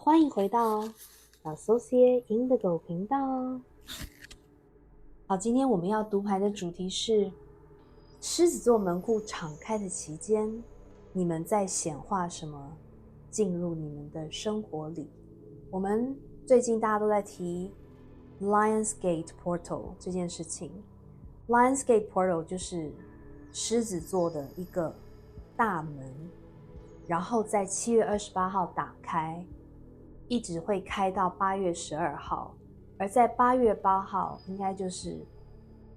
欢迎回到Associate Indigo 频道。好，今天我们要读牌的主题是狮子座门户敞开的期间，你们在显化什么进入你们的生活里？我们最近大家都在提 Lionsgate Portal 这件事情。Lionsgate Portal 就是狮子座的一个大门，然后在7月28号打开，一直会开到8月12号，而在8月8号应该就是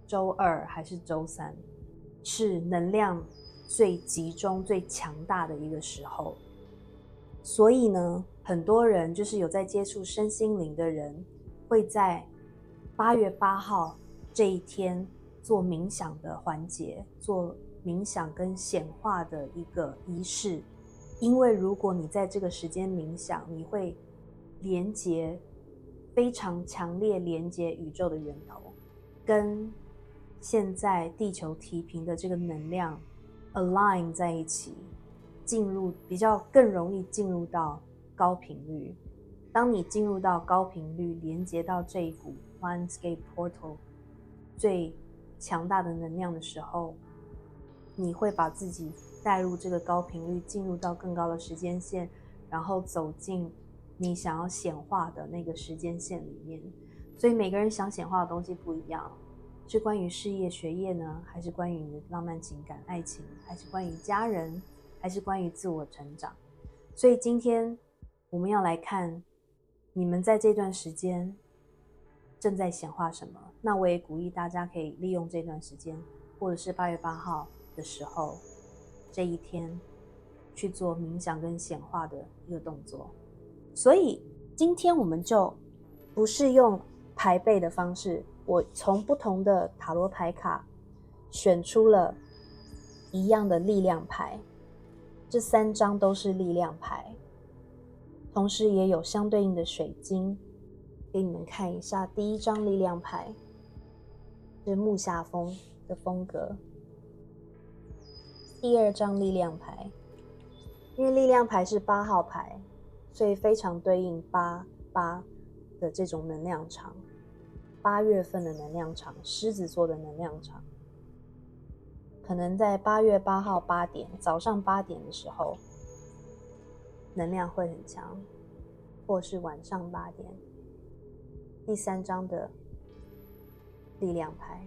周二还是周三，是能量最集中最强大的一个时候。所以呢，很多人就是有在接触身心灵的人，会在8月8号这一天做冥想的环节，做冥想跟显化的一个仪式。因为如果你在这个时间冥想，你会连接非常强烈连接宇宙的源头，跟现在地球提频的这个能量 align 在一起，进入比较更容易进入到高频率。当你进入到高频率，连接到这一股 Lionsgate Portal 最强大的能量的时候，你会把自己带入这个高频率，进入到更高的时间线，然后走进你想要显化的那个时间线里面。所以每个人想显化的东西不一样，是关于事业学业呢，还是关于你的浪漫情感爱情，还是关于家人，还是关于自我成长。所以今天我们要来看你们在这段时间正在显化什么。那我也鼓励大家可以利用这段时间，或者是8月8号的时候，这一天去做冥想跟显化的一个动作。所以今天我们就不是用牌背的方式，我从不同的塔罗牌卡选出了一样的力量牌，这3张都是力量牌，同时也有相对应的水晶给你们看一下。第一张力量牌是木下风的风格，第二张力量牌，因为力量牌是8号牌，所以非常对应8的这种能量场，8月份的能量场，狮子座的能量场，可能在8月8号8点，早上8点的时候，能量会很强，或是晚上8点。第3张的力量牌，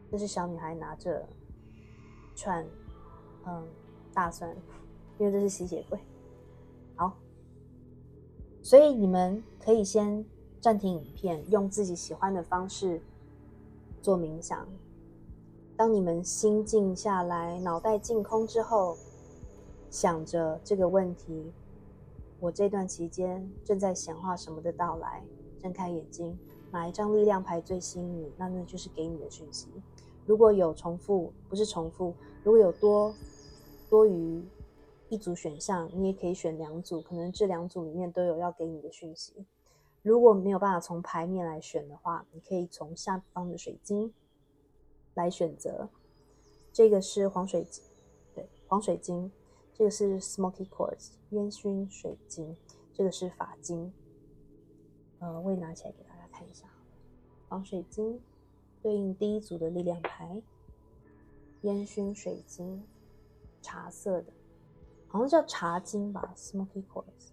这是小女孩拿着串大蒜，因为这是吸血鬼。好，所以你们可以先暂停影片，用自己喜欢的方式做冥想。当你们心静下来，脑袋净空之后，想着这个问题，我这段期间正在显化什么的到来，睁开眼睛，哪一张力量牌最吸引你，那就是给你的讯息。如果有重复，不是重复，如果有多于一组选项，你也可以选2组，可能这2组里面都有要给你的讯息。如果没有办法从牌面来选的话，你可以从下方的水晶来选择。这个是黄水晶，这个是 Smoky Quartz 烟熏水晶，这个是法晶。我也拿起来给大家看一下。黄水晶对应第一组的力量牌，烟熏水晶，茶色的，好像叫茶晶吧 ，Smoky Quartz。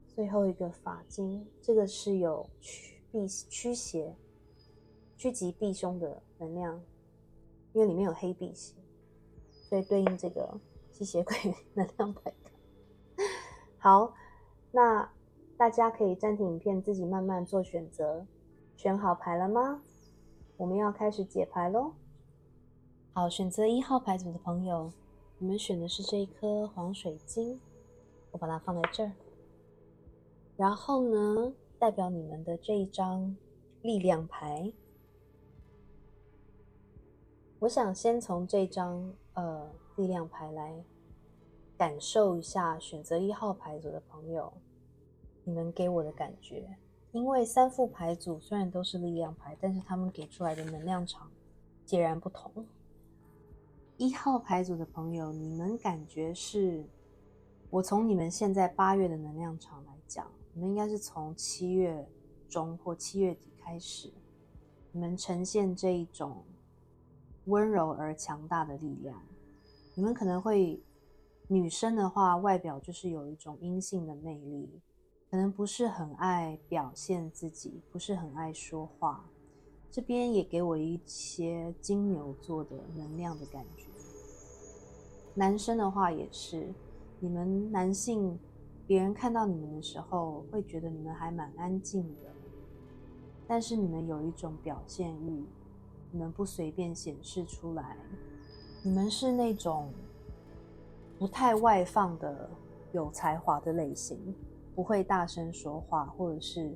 最后一个法晶，这个是有趋吉避凶的能量，因为里面有黑碧玺，所以对应这个吸血鬼能量牌。好，那大家可以暂停影片，自己慢慢做选择。选好牌了吗？我们要开始解牌咯。好，选择1号牌组的朋友，你们选的是这一颗黄水晶，我把它放在这儿。然后呢，代表你们的这一张力量牌，我想先从这张力量牌来感受一下选择1号牌组的朋友，你们给我的感觉。因为3副牌组虽然都是力量牌，但是他们给出来的能量场截然不同。1号牌组的朋友，你们感觉是，我从你们现在8月的能量场来讲，你们应该是从7月中或7月底开始，你们呈现这一种温柔而强大的力量。你们可能会，女生的话，外表就是有一种阴性的魅力，可能不是很爱表现自己，不是很爱说话。这边也给我一些金牛座的能量的感觉。男生的话也是，你们男性，别人看到你们的时候，会觉得你们还蛮安静的，但是你们有一种表现欲，你们不随便显示出来。你们是那种不太外放的有才华的类型，不会大声说话，或者是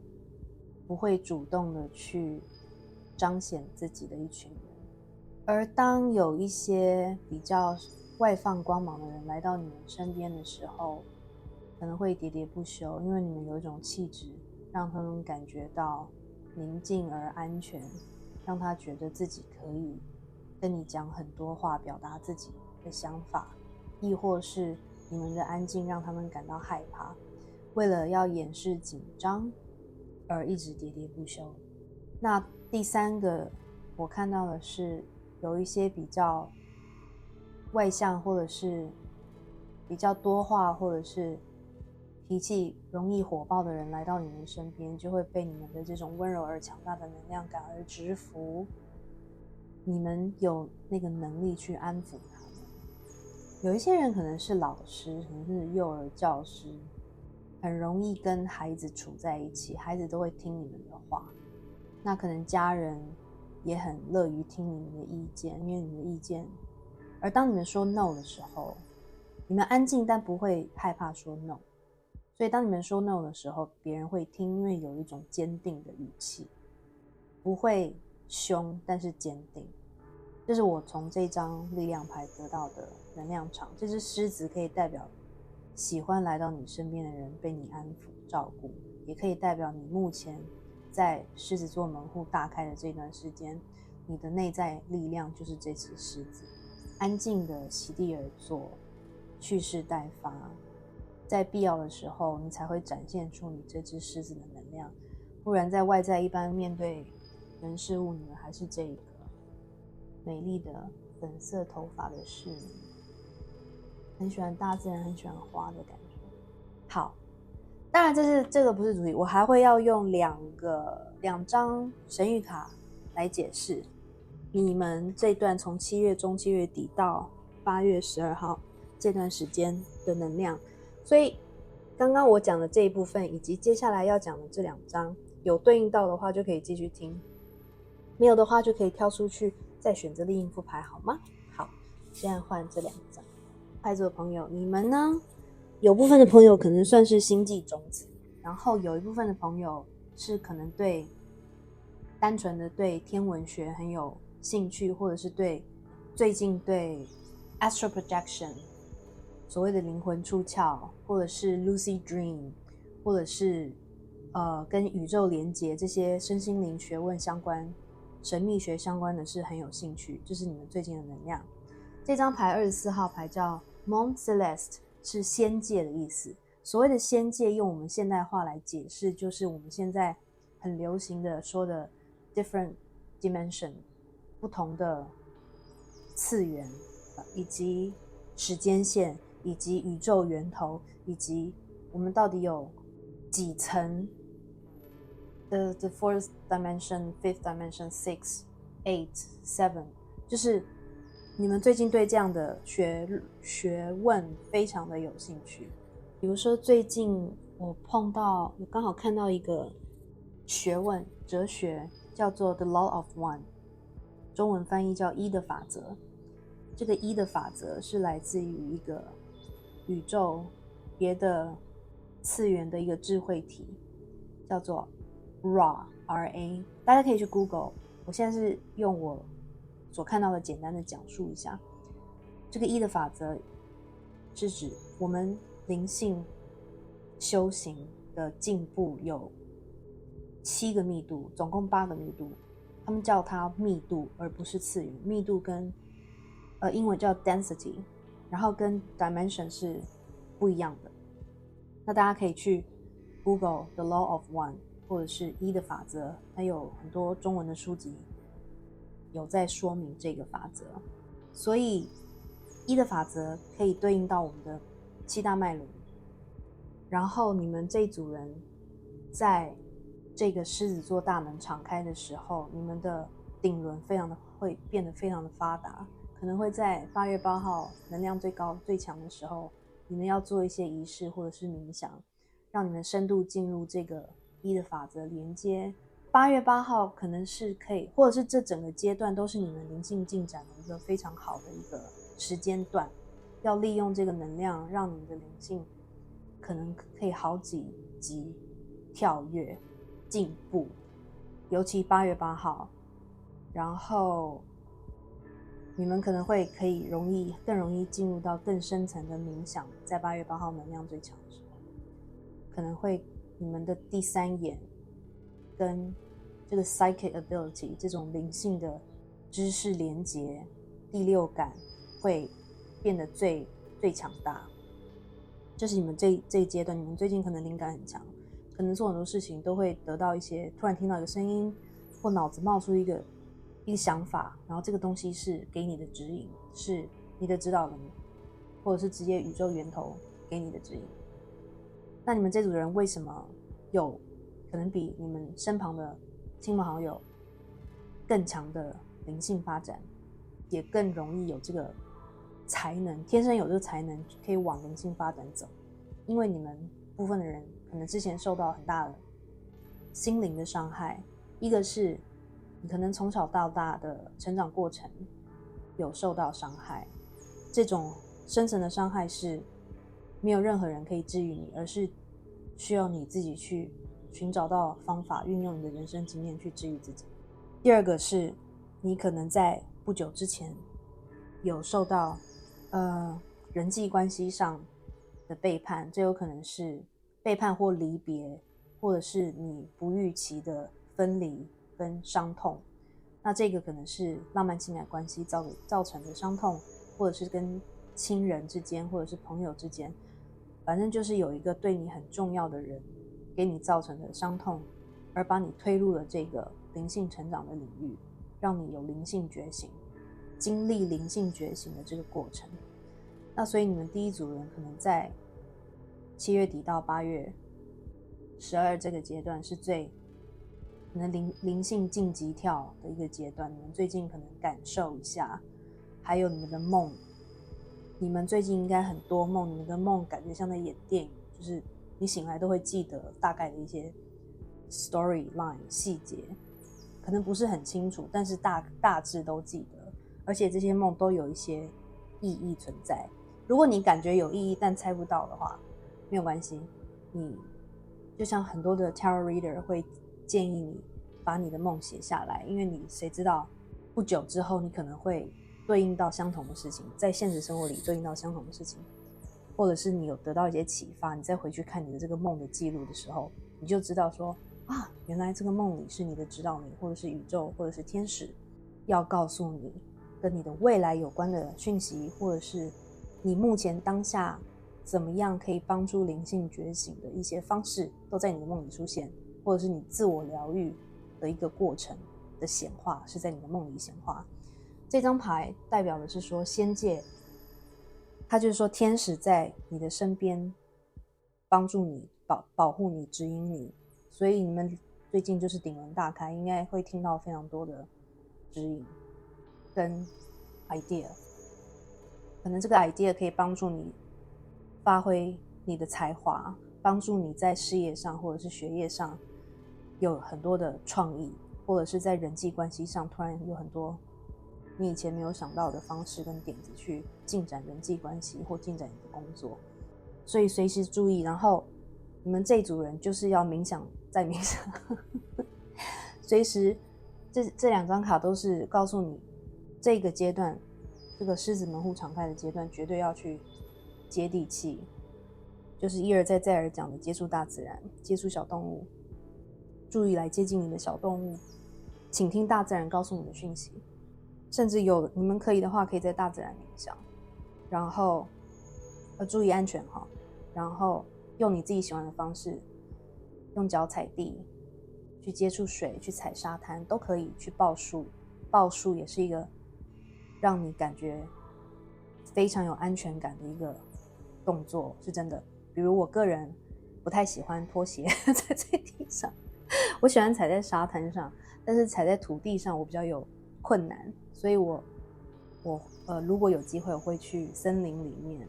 不会主动的去彰显自己的一群人。而当有一些比较外放光芒的人来到你们身边的时候，可能会喋喋不休，因为你们有一种气质，让他们感觉到宁静而安全，让他觉得自己可以跟你讲很多话，表达自己的想法，亦或是你们的安静让他们感到害怕，为了要掩饰紧张而一直喋喋不休。那第三个我看到的是有一些比较外向，或者是比较多话，或者是脾气容易火爆的人来到你们身边，就会被你们的这种温柔而强大的能量感而直服。你们有那个能力去安抚他们。有一些人可能是老师，可能是幼儿教师，很容易跟孩子处在一起，孩子都会听你们的话。那可能家人也很乐于听你们的意见，因为你们的意见，而当你们说 no 的时候，你们安静但不会害怕说 no， 所以当你们说 no 的时候，别人会听，因为有一种坚定的语气，不会凶，但是坚定。这是我从这张力量牌得到的能量场。这只狮子可以代表喜欢来到你身边的人被你安抚照顾，也可以代表你目前在狮子座门户大开的这段时间，你的内在力量就是这只狮子，安静的席地而坐，蓄势待发，在必要的时候你才会展现出你这只狮子的能量。不然在外在一般面对人事物，你们还是这个美丽的粉色头发的侍女，很喜欢大自然，很喜欢花的感觉。好，当然这个不是主题，我还会要用两张神谕卡来解释你们这段从7月中7月底到8月12号这段时间的能量。所以刚刚我讲的这一部分以及接下来要讲的这2张有对应到的话就可以继续听，没有的话就可以跳出去再选择另一副牌，好吗？好，现在换这2张。牌组的朋友，你们呢？有部分的朋友可能算是星际种子，然后有一部分的朋友是可能单纯的对天文学很有兴趣，或者是最近对 astral projection 所谓的灵魂出窍，或者是 lucid dream， 或者是跟宇宙连结这些身心灵学问相关、神秘学相关的是很有兴趣，这是你们最近的能量。这张牌24号牌叫 Mont Celeste， 是仙界的意思。所谓的仙界，用我们现代话来解释，就是我们现在很流行的说的 different dimension， 不同的次元，以及时间线，以及宇宙源头，以及我们到底有几层的 the fourth dimension, fifth dimension, six, eight, seven， 就是你们最近对这样的学问非常的有兴趣。比如说最近我刚好看到一个学问哲学叫做 The Law of One， 中文翻译叫一的法则。这个一的法则是来自于一个宇宙别的次元的一个智慧体，叫做 Ra， R-A， 大家可以去 Google， 我现在是用我所看到的简单的讲述一下。这个一的法则是指我们灵性修行的进步有7个密度，总共8个密度，他们叫它密度而不是次元。密度跟英文叫 density， 然后跟 dimension 是不一样的。那大家可以去 Google The Law of One 或者是一的法则，它有很多中文的书籍有在说明这个法则。所以一的法则可以对应到我们的七大脉轮，然后你们这一组人在这个狮子座大门敞开的时候，你们的顶轮会变得非常的发达，可能会在8月8号能量最高最强的时候，你们要做一些仪式或者是冥想，让你们深度进入这个一的法则连接。8月8号可能是可以，或者是这整个阶段都是你们灵性进展的一个非常好的一个时间段，要利用这个能量，让你们的灵性可能可以好几级跳跃进步，尤其8月8号，然后你们可能会更容易进入到更深层的冥想，在8月8号能量最强的时候，可能会你们的第三眼跟这个 psychic ability 这种灵性的知识连结，第六感会变得最强大。这是你们这一阶段，你们最近可能灵感很强，可能做很多事情都会得到一些，突然听到一个声音，或脑子冒出一个想法，然后这个东西是给你的指引，是你的指导灵，或者是直接宇宙源头给你的指引。那你们这组人为什么有可能比你们身旁的亲朋好友更强的灵性发展，也更容易有这个才能，天生有这个才能可以往灵性发展走？因为你们部分的人可能之前受到很大的心灵的伤害，一个是你可能从小到大的成长过程有受到伤害，这种深层的伤害是没有任何人可以治愈你，而是需要你自己去寻找到方法，运用你的人生经验去治愈自己。第二个是你可能在不久之前有受到人际关系上的背叛，这有可能是背叛或离别，或者是你不预期的分离跟伤痛。那这个可能是浪漫情感关系造成的伤痛，或者是跟亲人之间，或者是朋友之间，反正就是有一个对你很重要的人给你造成的伤痛，而把你推入了这个灵性成长的领域，让你有灵性觉醒，经历灵性觉醒的这个过程。那所以你们第一组人可能在7月底到8月12这个阶段是最可能灵性晋级跳的一个阶段，你们最近可能感受一下。还有你们的梦，你们最近应该很多梦，你们的梦感觉像在演电影，就是你醒来都会记得大概的一些 storyline 细节，可能不是很清楚，但是大致都记得，而且这些梦都有一些意义存在。如果你感觉有意义但猜不到的话，没有关系，你就像很多的 tarot reader 会建议你把你的梦写下来，因为你谁知道不久之后你可能会对应到相同的事情，在现实生活里对应到相同的事情，或者是你有得到一些启发，你再回去看你的这个梦的记录的时候，你就知道说啊，原来这个梦里是你的指导灵，或者是宇宙，或者是天使要告诉你跟你的未来有关的讯息，或者是你目前当下怎么样可以帮助灵性觉醒的一些方式都在你的梦里出现，或者是你自我疗愈的一个过程的显化是在你的梦里显化。这张牌代表的是说仙界，它就是说天使在你的身边帮助你，保护你，指引你，所以你们最近就是顶轮大开，应该会听到非常多的指引跟 idea， 可能这个 idea 可以帮助你发挥你的才华，帮助你在事业上或者是学业上有很多的创意，或者是在人际关系上突然有很多你以前没有想到的方式跟点子去进展人际关系或进展你的工作，所以随时注意。然后你们这组人就是要冥想再冥想随时这两张卡都是告诉你这个阶段，这个狮子门户敞开的阶段绝对要去接地气，就是一而再再而讲的接触大自然，接触小动物，注意来接近你的小动物，请听大自然告诉你的讯息，甚至你们可以的话可以在大自然冥想，然后注意安全哈，然后用你自己喜欢的方式用脚踩地，去接触水，去踩沙滩都可以，去抱树。抱树也是一个让你感觉非常有安全感的一个动作，是真的。比如我个人不太喜欢拖鞋踩在地上，我喜欢踩在沙滩上，但是踩在土地上我比较有困难，所以我如果有机会我会去森林里面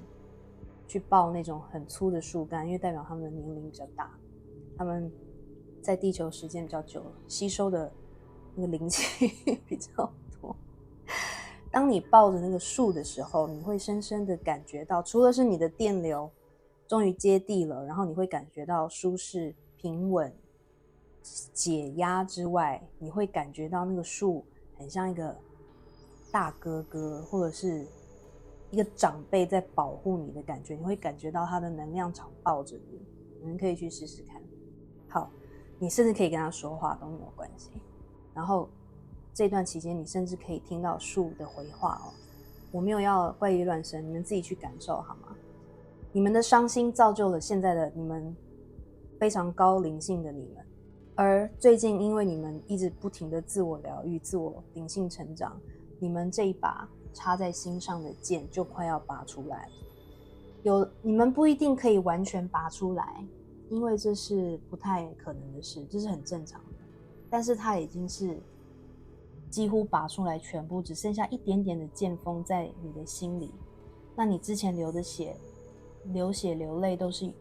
去抱那种很粗的树干，因为代表他们的年龄比较大，他们在地球时间比较久，吸收的那个灵气比较多。当你抱着那个树的时候，你会深深的感觉到，除了是你的电流终于接地了，然后你会感觉到舒适、平稳、解压之外，你会感觉到那个树很像一个大哥哥，或者是一个长辈在保护你的感觉，你会感觉到他的能量场抱着你。你们可以去试试看。好，你甚至可以跟他说话都没有关系。然后这段期间，你甚至可以听到树的回话哦。我没有要怪力乱神，你们自己去感受好吗？你们的伤心造就了现在的你们，非常高灵性的你们。而最近因为你们一直不停的自我疗愈、自我灵性成长，你们这一把插在心上的剑就快要拔出来。你们不一定可以完全拔出来，因为这是不太可能的事，这是很正常的。但是它已经是几乎拔出来全部，只剩下一点点的剑锋在你的心里。那你之前流血流泪都是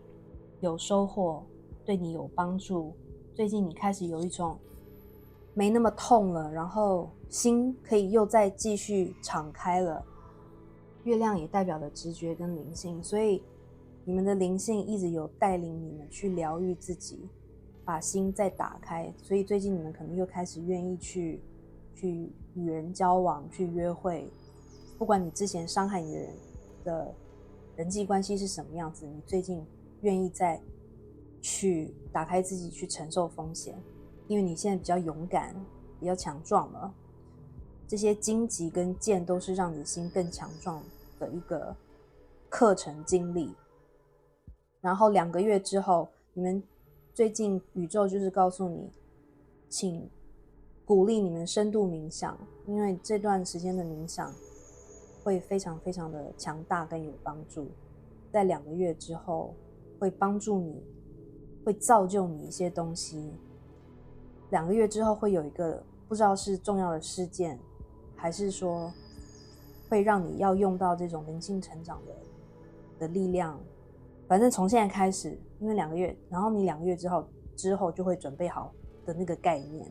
有收获，对你有帮助。最近你开始有一种没那么痛了，然后心可以又再继续敞开了。月亮也代表了直觉跟灵性，所以你们的灵性一直有带领你们去疗愈自己，把心再打开。所以最近你们可能又开始愿意去与人交往，去约会。不管你之前伤害你的人的人际关系是什么样子，你最近愿意再去打开自己，去承受风险，因为你现在比较勇敢，比较强壮了。这些荆棘跟剑都是让你的心更强壮的一个课程经历。然后2个月之后，你们最近宇宙就是告诉你，请鼓励你们深度冥想，因为这段时间的冥想会非常非常的强大跟有帮助。在2个月之后会帮助你，会造就你一些东西。2个月之后会有一个不知道是重要的事件，还是说会让你要用到这种灵性成长的力量。反正从现在开始，因为2个月，然后你2个月之后就会准备好的那个概念。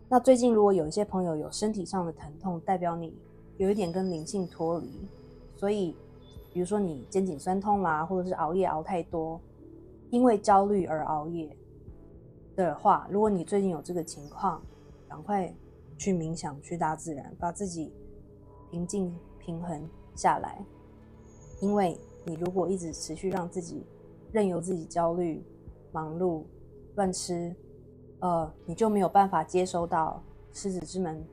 那最近如果有一些朋友有身体上的疼痛，代表你有一点跟灵性脱离。所以比如说你肩颈酸痛啦，或者是熬夜熬太多，因为焦虑而熬夜的话，如果你最近有这个情况，赶快去冥想，去大自然，把自己平静平衡下来。因为你如果一直持续让自己任由自己焦虑、忙碌、乱吃，你就没有办法接收到狮子之门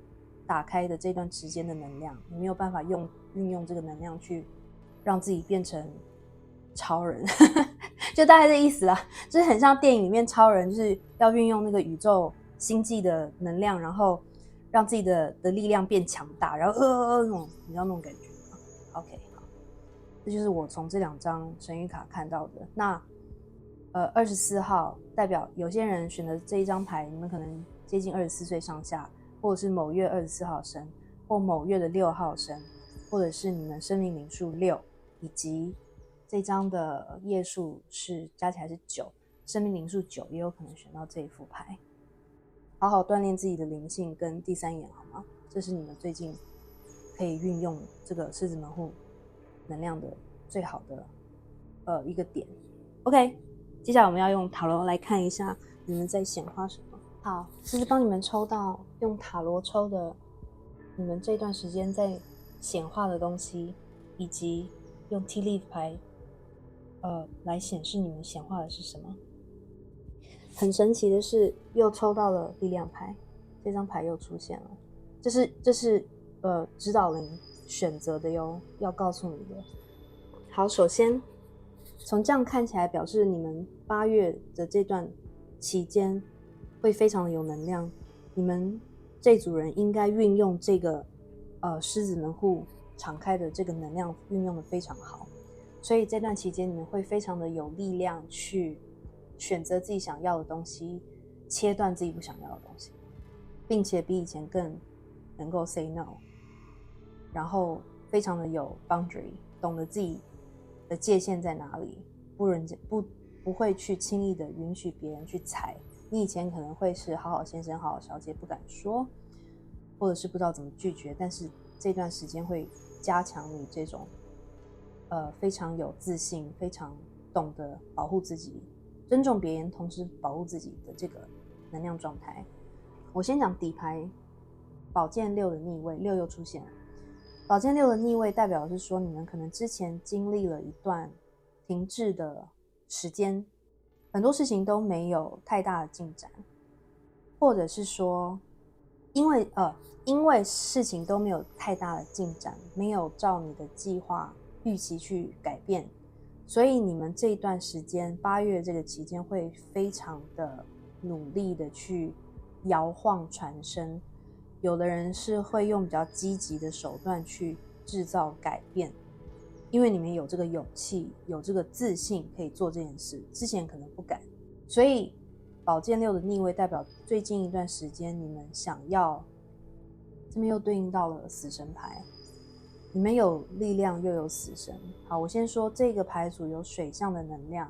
打开的这段时间的能量，你没有办法运用这个能量去让自己变成超人就大概这意思啦，就是很像电影里面超人，就是要运用那个宇宙星际的能量，然后让自己的力量变强大，然后那种你知道那种感觉吗？ OK， 好，这就是我从这2张神谕卡看到的。那24号代表有些人选的这一张牌，你们可能接近24岁上下，或者是某月24号生，或某月的6号生，或者是你们生命灵数6，以及这张的页数是加起来是9，生命灵数9，也有可能选到这一副牌。好好锻炼自己的灵性跟第3眼好吗？这是你们最近可以运用这个狮子门户能量的最好的一个点。 OK， 接下来我们要用塔罗来看一下你们在显化什么。好，这是帮你们抽到用塔罗抽的你们这段时间在显化的东西，以及用 Tea Leaf 牌来显示你们显化的是什么。很神奇的是又抽到了力量牌，这张牌又出现了，这是指导灵选择的哟，要告诉你的。好，首先从这样看起来表示你们8月的这段期间会非常的有能量，你们这组人应该运用这个狮子门户敞开的这个能量运用的非常好，所以这段期间你们会非常的有力量去选择自己想要的东西，切断自己不想要的东西，并且比以前更能够 say no， 然后非常的有 boundary， 懂得自己的界限在哪里，不会去轻易的允许别人去踩。你以前可能会是好好先生好好小姐不敢说，或者是不知道怎么拒绝，但是这段时间会加强你这种非常有自信，非常懂得保护自己，尊重别人同时保护自己的这个能量状态。我先讲底牌宝剑6的逆位，6又出现了。宝剑6的逆位代表的是说，你们可能之前经历了一段停滞的时间，很多事情都没有太大的进展，或者是说因为事情都没有太大的进展，没有照你的计划预期去改变，所以你们这一段时间8月这个期间会非常的努力的去摇晃船身，有的人是会用比较积极的手段去制造改变，因为你们有这个勇气，有这个自信可以做这件事，之前可能不敢。所以宝剑6的逆位代表最近一段时间你们想要，这边又对应到了死神牌，你们有力量又有死神。好，我先说这个牌组有水象的能量，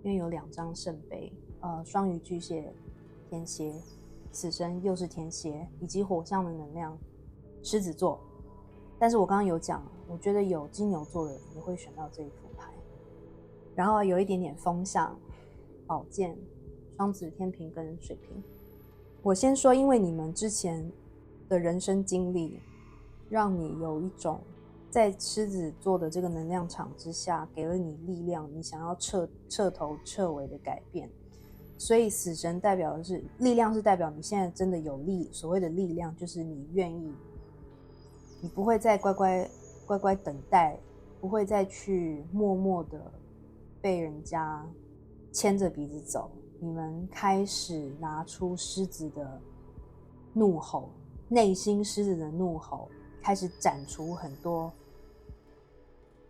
因为有2张圣杯，双鱼、巨蟹、天蝎，死神又是天蝎，以及火象的能量狮子座。但是我刚刚有讲，我觉得有金牛座的人也会选到这一副牌，然后有一点点风象，宝剑、双子、天秤跟水瓶。我先说，因为你们之前的人生经历让你有一种在狮子座的这个能量场之下给了你力量，你想要彻头彻尾的改变，所以死神代表的是力量，是代表你现在真的有所谓的力量就是你愿意，你不会再乖乖等待，不会再去默默的被人家牵着鼻子走，你们开始拿出狮子的怒吼，内心狮子的怒吼，开始斩除很多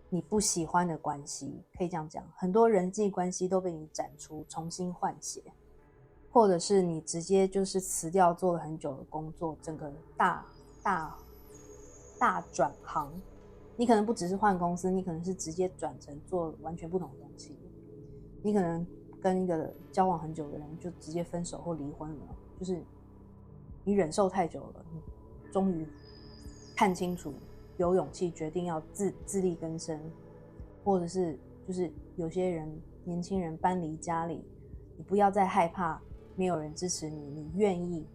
你不喜欢的关系，可以这样讲，很多人际关系都被你斩除，重新换血，或者是你直接就是辞掉做了很久的工作，整个大转行，你可能不只是换公司，你可能是直接转成做完全不同的东西，你可能跟一个交往很久的人就直接分手或离婚了，就是你忍受太久了，你终于看清楚，有勇气决定要自力更生，或者是就是有些人年轻人搬离家里，你不要再害怕没有人支持你，你愿意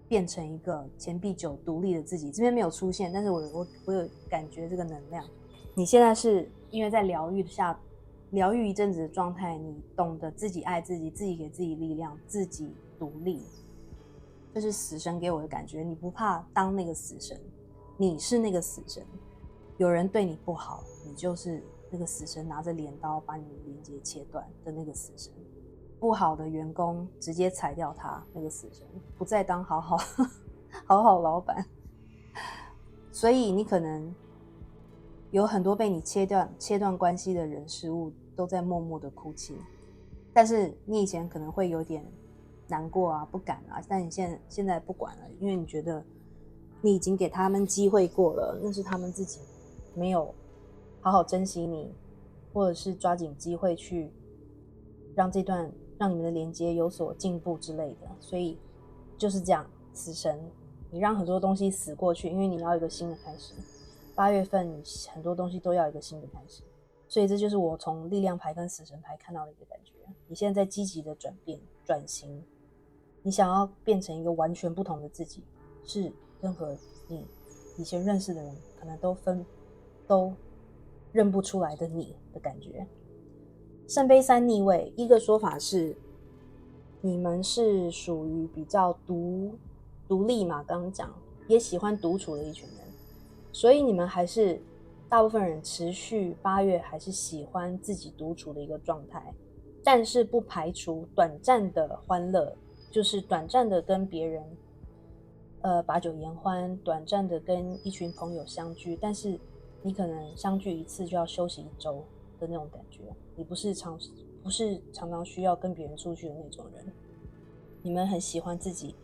变成一个钱币9独立的自己。这边没有出现，但是我有感觉这个能量。你现在是因为在疗愈一阵子的状态，你懂得自己爱自己，自己给自己力量，自己独立，这是死神给我的感觉。你不怕当那个死神，你是那个死神，有人对你不好，你就是那个死神拿着镰刀把你的连接切断的那个死神，不好的员工直接裁掉他，那个死神不再当好好老板。所以你可能有很多被你切断关系的人事物都在默默的哭泣，但是你以前可能会有点难过啊，不敢啊，但你现在不管了，因为你觉得你已经给他们机会过了，那是他们自己没有好好珍惜你，或者是抓紧机会去让你们的连接有所进步之类的。所以就是这样，死神，你让很多东西死过去，因为你要一个新的开始。8月份你很多东西都要一个新的开始，所以这就是我从力量牌跟死神牌看到的一个感觉。你现在在积极的转变转型，你想要变成一个完全不同的自己，是任何你以前认识的人可能都认不出来的你的感觉。圣杯3逆位，一个说法是你们是属于比较独立嘛，刚刚讲也喜欢独处的一群人，所以你们还是大部分人持续8月还是喜欢自己独处的一个状态。但是不排除短暂的欢乐，就是短暂的跟别人把酒言欢，短暂的跟一群朋友相聚，但是你可能相聚一次就要休息1周的那种感觉，你不是常常需要跟别人出去的那种人。你们很喜欢自己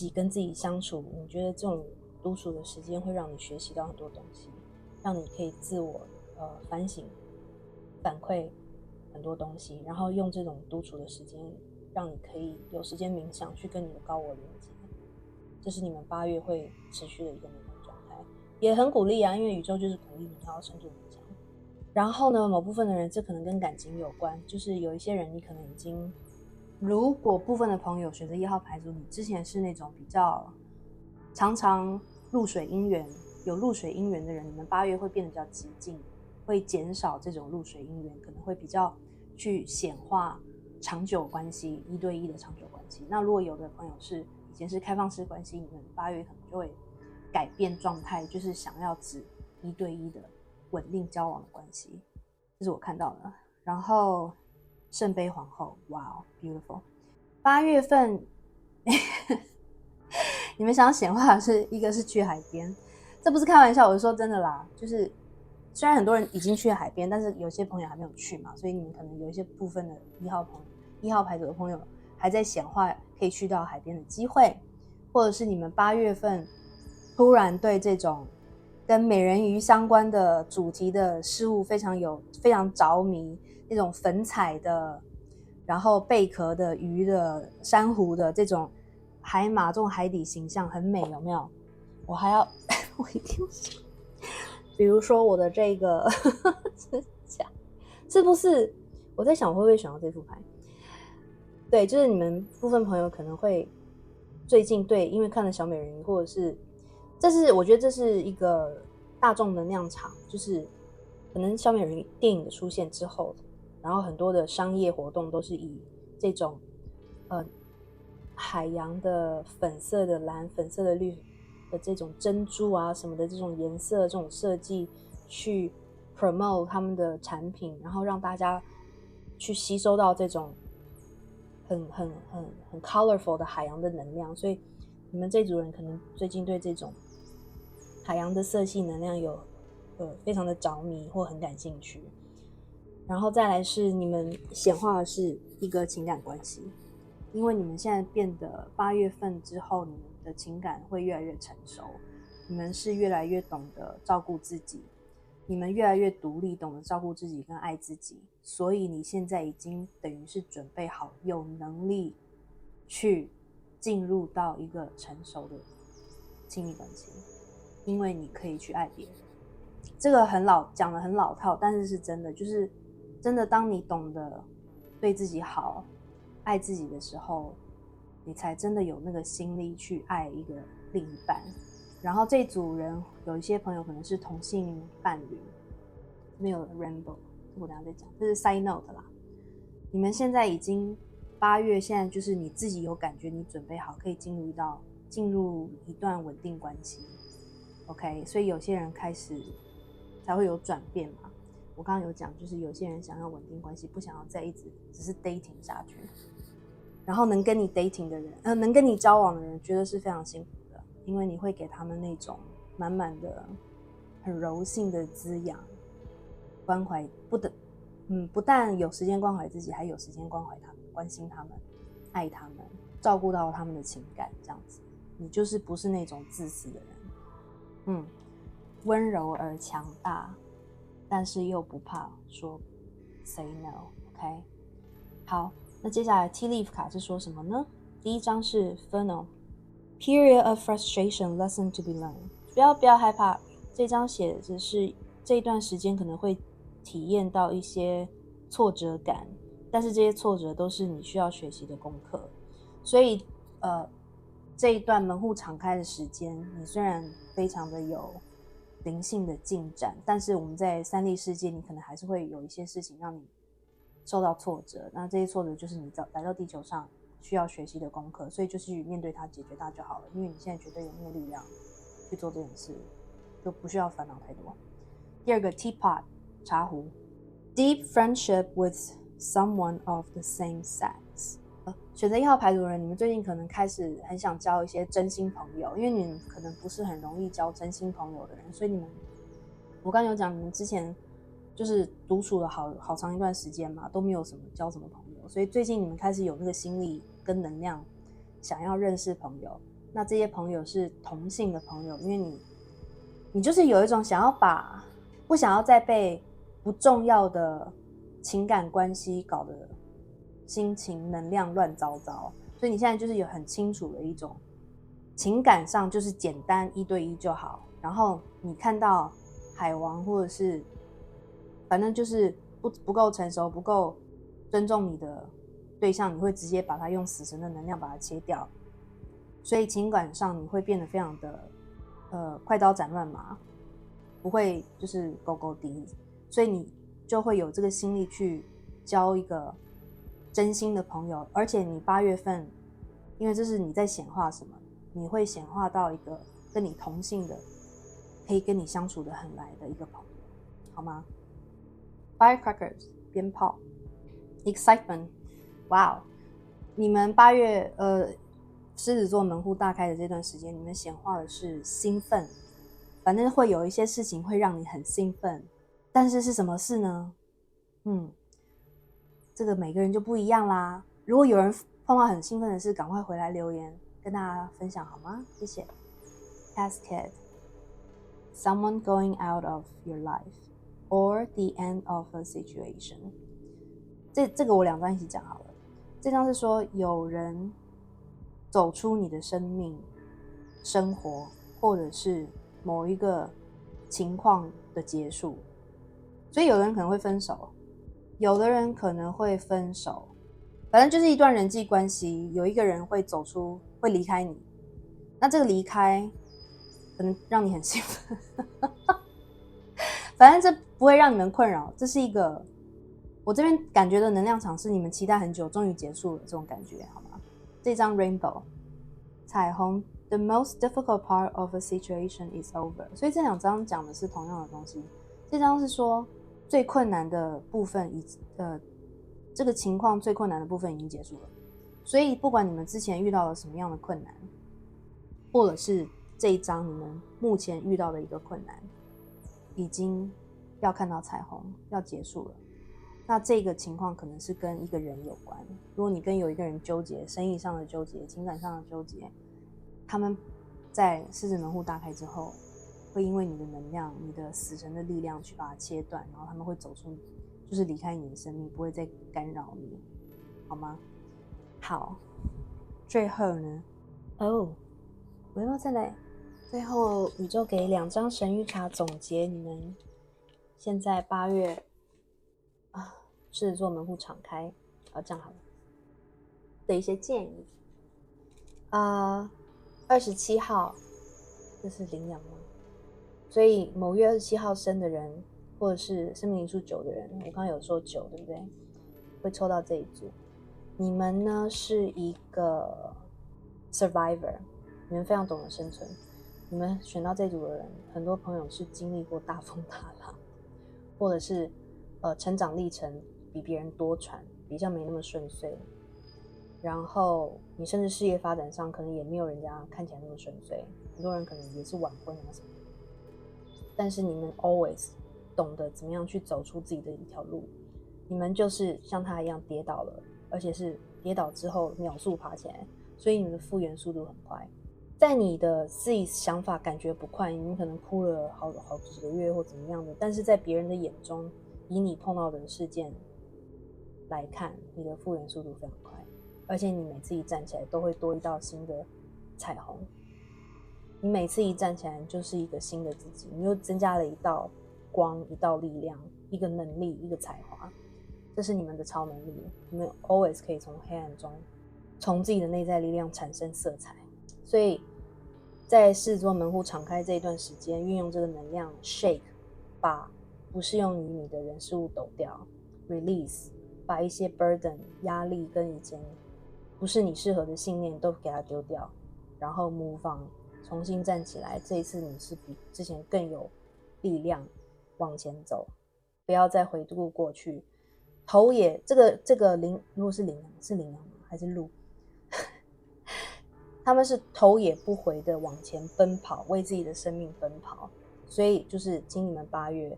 跟自己相处，你觉得这种独处的时间会让你学习到很多东西，让你可以自我反省反馈很多东西，然后用这种独处的时间让你可以有时间冥想，去跟你的高我连接。这是你们8月会持续的一个能量状态，也很鼓励啊，因为宇宙就是鼓励你要深度冥想。然后呢，某部分的人这可能跟感情有关，就是有一些人你可能已经，如果部分的朋友选择1号牌组，你之前是那种比较常常露水姻缘的人，你们8月会变得比较激进，会减少这种露水姻缘，可能会比较去显化长久关系，1对1的长久关系。那如果有的朋友是以前是开放式关系，你们8月可能就会改变状态，就是想要只1对1的稳定交往的关系，这是我看到的。然后圣杯皇后，哇 beautiful。 8月份你们想要显化的是一个是去海边，这不是开玩笑，我是说真的啦，就是虽然很多人已经去海边，但是有些朋友还没有去嘛，所以你们可能有一些部分的1号牌组的朋友还在显化可以去到海边的机会，或者是你们8月份突然对这种跟美人鱼相关的主题的事物非常着迷，那种粉彩的，然后贝壳的、鱼的、珊瑚的这种海马，这种海底形象很美，有没有？我还要我一定想，比如说我的这个真假，是不是？我在想我会不会选到这副牌？对，就是你们部分朋友可能会最近对，因为看了小美人鱼，或者是我觉得这是一个大众能量场，就是可能小美人鱼电影的出现之后，然后很多的商业活动都是以这种海洋的粉色的蓝、粉色的绿的这种珍珠啊什么的这种颜色、这种设计去 promote 他们的产品，然后让大家去吸收到这种很 colorful 的海洋的能量，所以你们这组人可能最近对这种海洋的色系能量有非常的着迷或很感兴趣。然后再来是你们显化的是一个情感关系，因为你们现在变得8月份之后，你们的情感会越来越成熟，你们是越来越懂得照顾自己，你们越来越独立，懂得照顾自己跟爱自己，所以你现在已经等于是准备好有能力去进入到一个成熟的亲密关系，因为你可以去爱别人。这个讲得很老套，但是是真的，就是真的当你懂得对自己好，爱自己的时候，你才真的有那个心力去爱一个另一半。然后这组人有一些朋友可能是同性伴侣，没有 rainbow， 我等一下再讲，这是 side note 啦。你们现在已经8月，现在就是你自己有感觉，你准备好可以进入一段稳定关系 ，OK？ 所以有些人开始才会有转变嘛。我刚刚有讲，就是有些人想要稳定关系，不想要再一直只是 dating 下去。然后能跟你 dating 的人，能跟你交往的人，觉得是非常幸福的，因为你会给他们那种满满的、很柔性的滋养、关怀，不但有时间关怀自己，还有时间关怀他们、关心他们、爱他们、照顾到他们的情感，这样子，你就是不是那种自私的人，温柔而强大，但是又不怕说 say no，OK？ 好。那接下来 Tea Leaf 卡是说什么呢？第一张是 Funnel Period of Frustration Lesson to be Learned， 不要害怕，这张写的是这一段时间可能会体验到一些挫折感，但是这些挫折都是你需要学习的功课。所以这一段门户敞开的时间，你虽然非常的有灵性的进展，但是我们在三力世界，你可能还是会有一些事情让你受到挫折，那这些挫折就是你来到地球上需要学习的功课，所以就是面对它、解决它就好了，因为你现在绝对有那个力量去做这件事，就不需要烦恼太多。第二个 Teapot 茶壶 Deep friendship with someone of the same sex。选择1号牌组的人，你们最近可能开始很想交一些真心朋友，因为你们可能不是很容易交真心朋友的人，所以我刚有讲，你们之前就是独处了好长一段时间嘛，都没有交什么朋友，所以最近你们开始有那个心力跟能量，想要认识朋友。那这些朋友是同性的朋友，因为你就是有一种不想要再被不重要的情感关系搞得心情能量乱糟糟，所以你现在就是有很清楚的一种情感上就是简单1对1就好，然后你看到海王或者是反正就是不够成熟不够尊重你的对象，你会直接把他用死神的能量把它切掉，所以情感上你会变得非常的快刀斩乱麻，不会就是勾勾滴，所以你就会有这个心力去交一个真心的朋友。而且你8月份，因为这是你在显化什么，你会显化到一个跟你同性的可以跟你相处的很来的一个朋友，好吗？ Firecrackers 鞭炮 Excitement， 哇、wow，你们8月狮子座门户大开的这段时间，你们显化的是兴奋，反正会有一些事情会让你很兴奋，但是是什么事呢？这个每个人就不一样啦。如果有人碰到很兴奋的事，赶快回来留言跟大家分享好吗？谢谢。 Cascade Someone going out of your life or the end of a situation。 这个我2张一起讲好了。这张是说有人走出你的生命生活，或者是某一个情况的结束，所以有的人可能会分手，有的人可能会分手，反正就是一段人际关系，有一个人会会离开你，那这个离开可能让你很兴奋反正这不会让你们困扰，这是一个我这边感觉的能量场是你们期待很久终于结束了这种感觉，好吗？这张 Rainbow 彩虹 The most difficult part of a situation is over， 所以这2张讲的是同样的东西。这张是说最困难的部分这个情况最困难的部分已经结束了，所以不管你们之前遇到了什么样的困难，或者是这一张你们目前遇到的一个困难已经要看到彩虹，要结束了。那这个情况可能是跟一个人有关，如果你跟有一个人纠结，生意上的纠结，情感上的纠结，他们在狮子门户大开之后，会因为你的能量，你的死神的力量去把它切断，然后他们会走出，就是离开你的生命，不会再干扰你，好吗？好，最后呢，我要再来，最后宇宙给2张神谕卡总结你们现在8月狮子座门户敞开，这样好了的一些建议。27号，这是羚羊吗？所以某月27号生的人，或者是生命灵数9的人，我刚刚有说9，对不对？会抽到这一组。你们呢是一个 survivor， 你们非常懂得生存。你们选到这组的人，很多朋友是经历过大风大浪，或者是成长历程比别人多舛，比较没那么顺遂，然后你甚至事业发展上可能也没有人家看起来那么顺遂，很多人可能也是晚婚啊什么的，但是你们 always 懂得怎么样去走出自己的一条路，你们就是像他一样跌倒了，而且是跌倒之后秒速爬起来，所以你们的复原速度很快。在你的自己想法感觉不快，你可能哭了好几个月或怎么样的，但是在别人的眼中，以你碰到的事件来看，你的复原速度非常快，而且你每次一站起来都会多一道新的彩虹，你每次一站起来就是一个新的自己，你又增加了一道光，一道力量，一个能力，一个才华，这是你们的超能力，你们 always 可以从黑暗中从自己的内在力量产生色彩。所以在狮子座门户敞开这一段时间，运用这个能量 shake， 把不适用于你的人事物抖掉， release， 把一些 burden 压力跟以前不是你适合的信念都给它丢掉，然后 move on， 重新站起来。这一次你是比之前更有力量往前走，不要再回顾过去头也这个如果是羚羊吗？还是鹿？他们是头也不回的往前奔跑，为自己的生命奔跑。所以就是请你们8月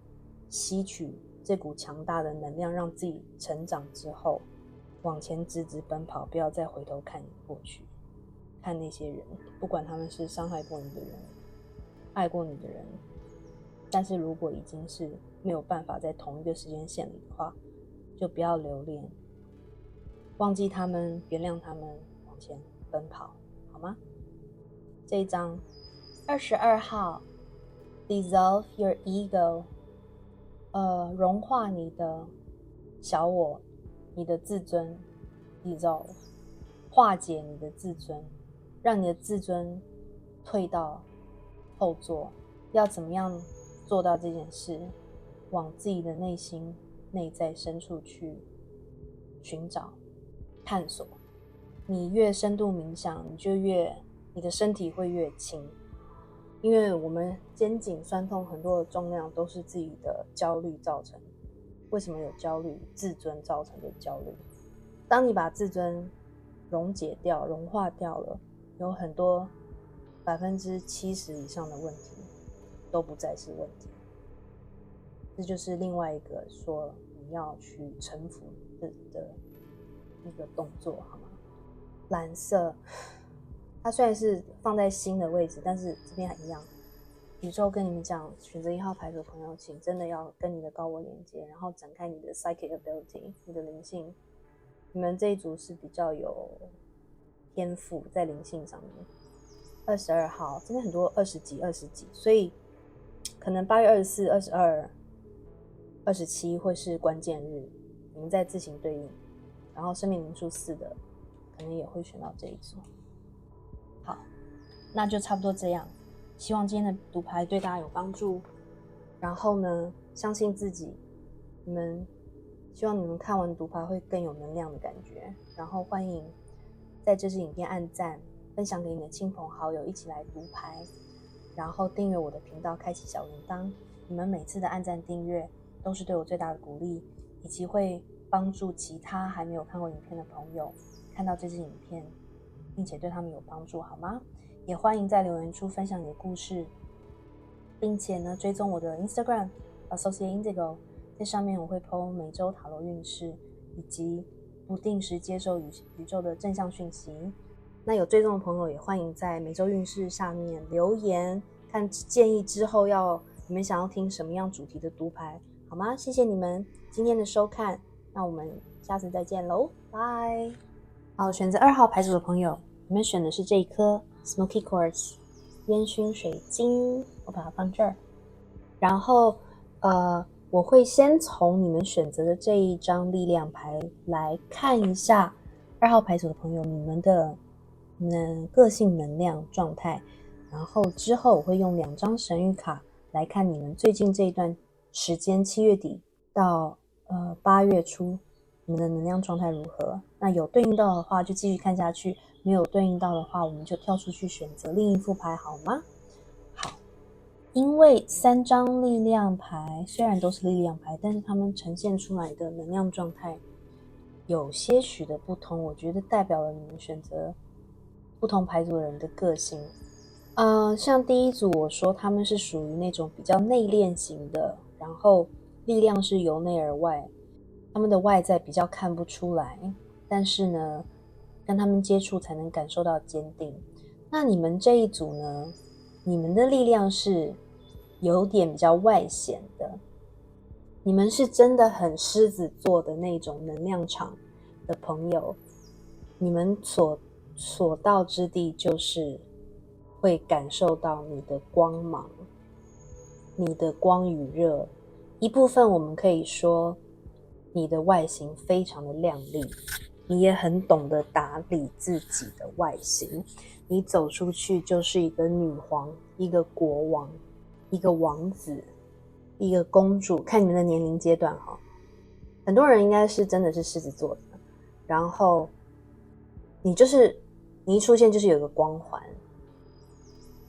吸取这股强大的能量，让自己成长之后往前直直奔跑，不要再回头看过去，看那些人，不管他们是伤害过你的人，爱过你的人，但是如果已经是没有办法在同一个时间线里的话，就不要留恋，忘记他们，原谅他们，往前奔跑，好吗？这一章22号 Dissolve your ego， 融化你的小我，你的自尊 Dissolve， 化解你的自尊，让你的自尊退到后座。要怎么样做到这件事？往自己的内心内在深处去寻找探索。你越深度冥想，你的身体会越轻，因为我们肩颈酸痛很多的重量都是自己的焦虑造成。为什么有焦虑？自尊造成的焦虑。当你把自尊溶解掉、融化掉了，有很多70%以上的问题都不再是问题。这就是另外一个说你要去臣服的一个动作，好吗？蓝色，它虽然是放在心的位置，但是这边还一样。宇宙跟你们讲，选择1号牌的朋友，请真的要跟你的高我连接，然后展开你的 psychic ability， 你的灵性。你们这一组是比较有天赋在灵性上面。22号，这边很多20几，所以可能8月24、22、27会是关键日，你们再自行对应。然后生命灵数4的，可能也会选到这一组。好，那就差不多这样。希望今天的读牌对大家有帮助。然后呢，相信自己，希望你们看完读牌会更有能量的感觉。然后欢迎在这支影片按赞，分享给你的亲朋好友，一起来读牌。然后订阅我的频道，开启小铃铛。你们每次的按赞订阅都是对我最大的鼓励，以及会帮助其他还没有看过影片的朋友看到这支影片，并且对他们有帮助，好吗？也欢迎在留言处分享你的故事，并且呢追踪我的 Instagram Associate Indigo， 在上面我会 po 每周塔罗运势，以及不定时接受宇宙的正向讯息。那有追踪的朋友也欢迎在每周运势下面留言，看建议之后你们想要听什么样主题的读牌，好吗？谢谢你们今天的收看，那我们下次再见喽，拜。好，选择2号牌组的朋友，你们选的是这一颗 Smoky Quartz 烟熏水晶，我把它放这儿。然后我会先从你们选择的这一张力量牌来看一下2号牌组的朋友你们的个性能量状态，然后之后我会用2张神谕卡来看你们最近这一段时间7月底到8月初你们的能量状态如何。那有对应到的话就继续看下去，没有对应到的话我们就跳出去选择另一副牌，好吗？好，因为3张力量牌虽然都是力量牌，但是它们呈现出来的能量状态有些许的不同，我觉得代表了你们选择不同牌组的人的个性。像第一组我说他们是属于那种比较内敛型的，然后力量是由内而外，他们的外在比较看不出来，但是呢跟他们接触才能感受到坚定。那你们这一组呢，你们的力量是有点比较外显的，你们是真的很狮子座的那种能量场的朋友，你们所到之地就是会感受到你的光芒，你的光与热。一部分我们可以说你的外形非常的亮丽，你也很懂得打理自己的外形，你走出去就是一个女皇，一个国王，一个王子，一个公主，看你们的年龄阶段哈。很多人应该是真的是狮子座的，然后你一出现就是有一个光环，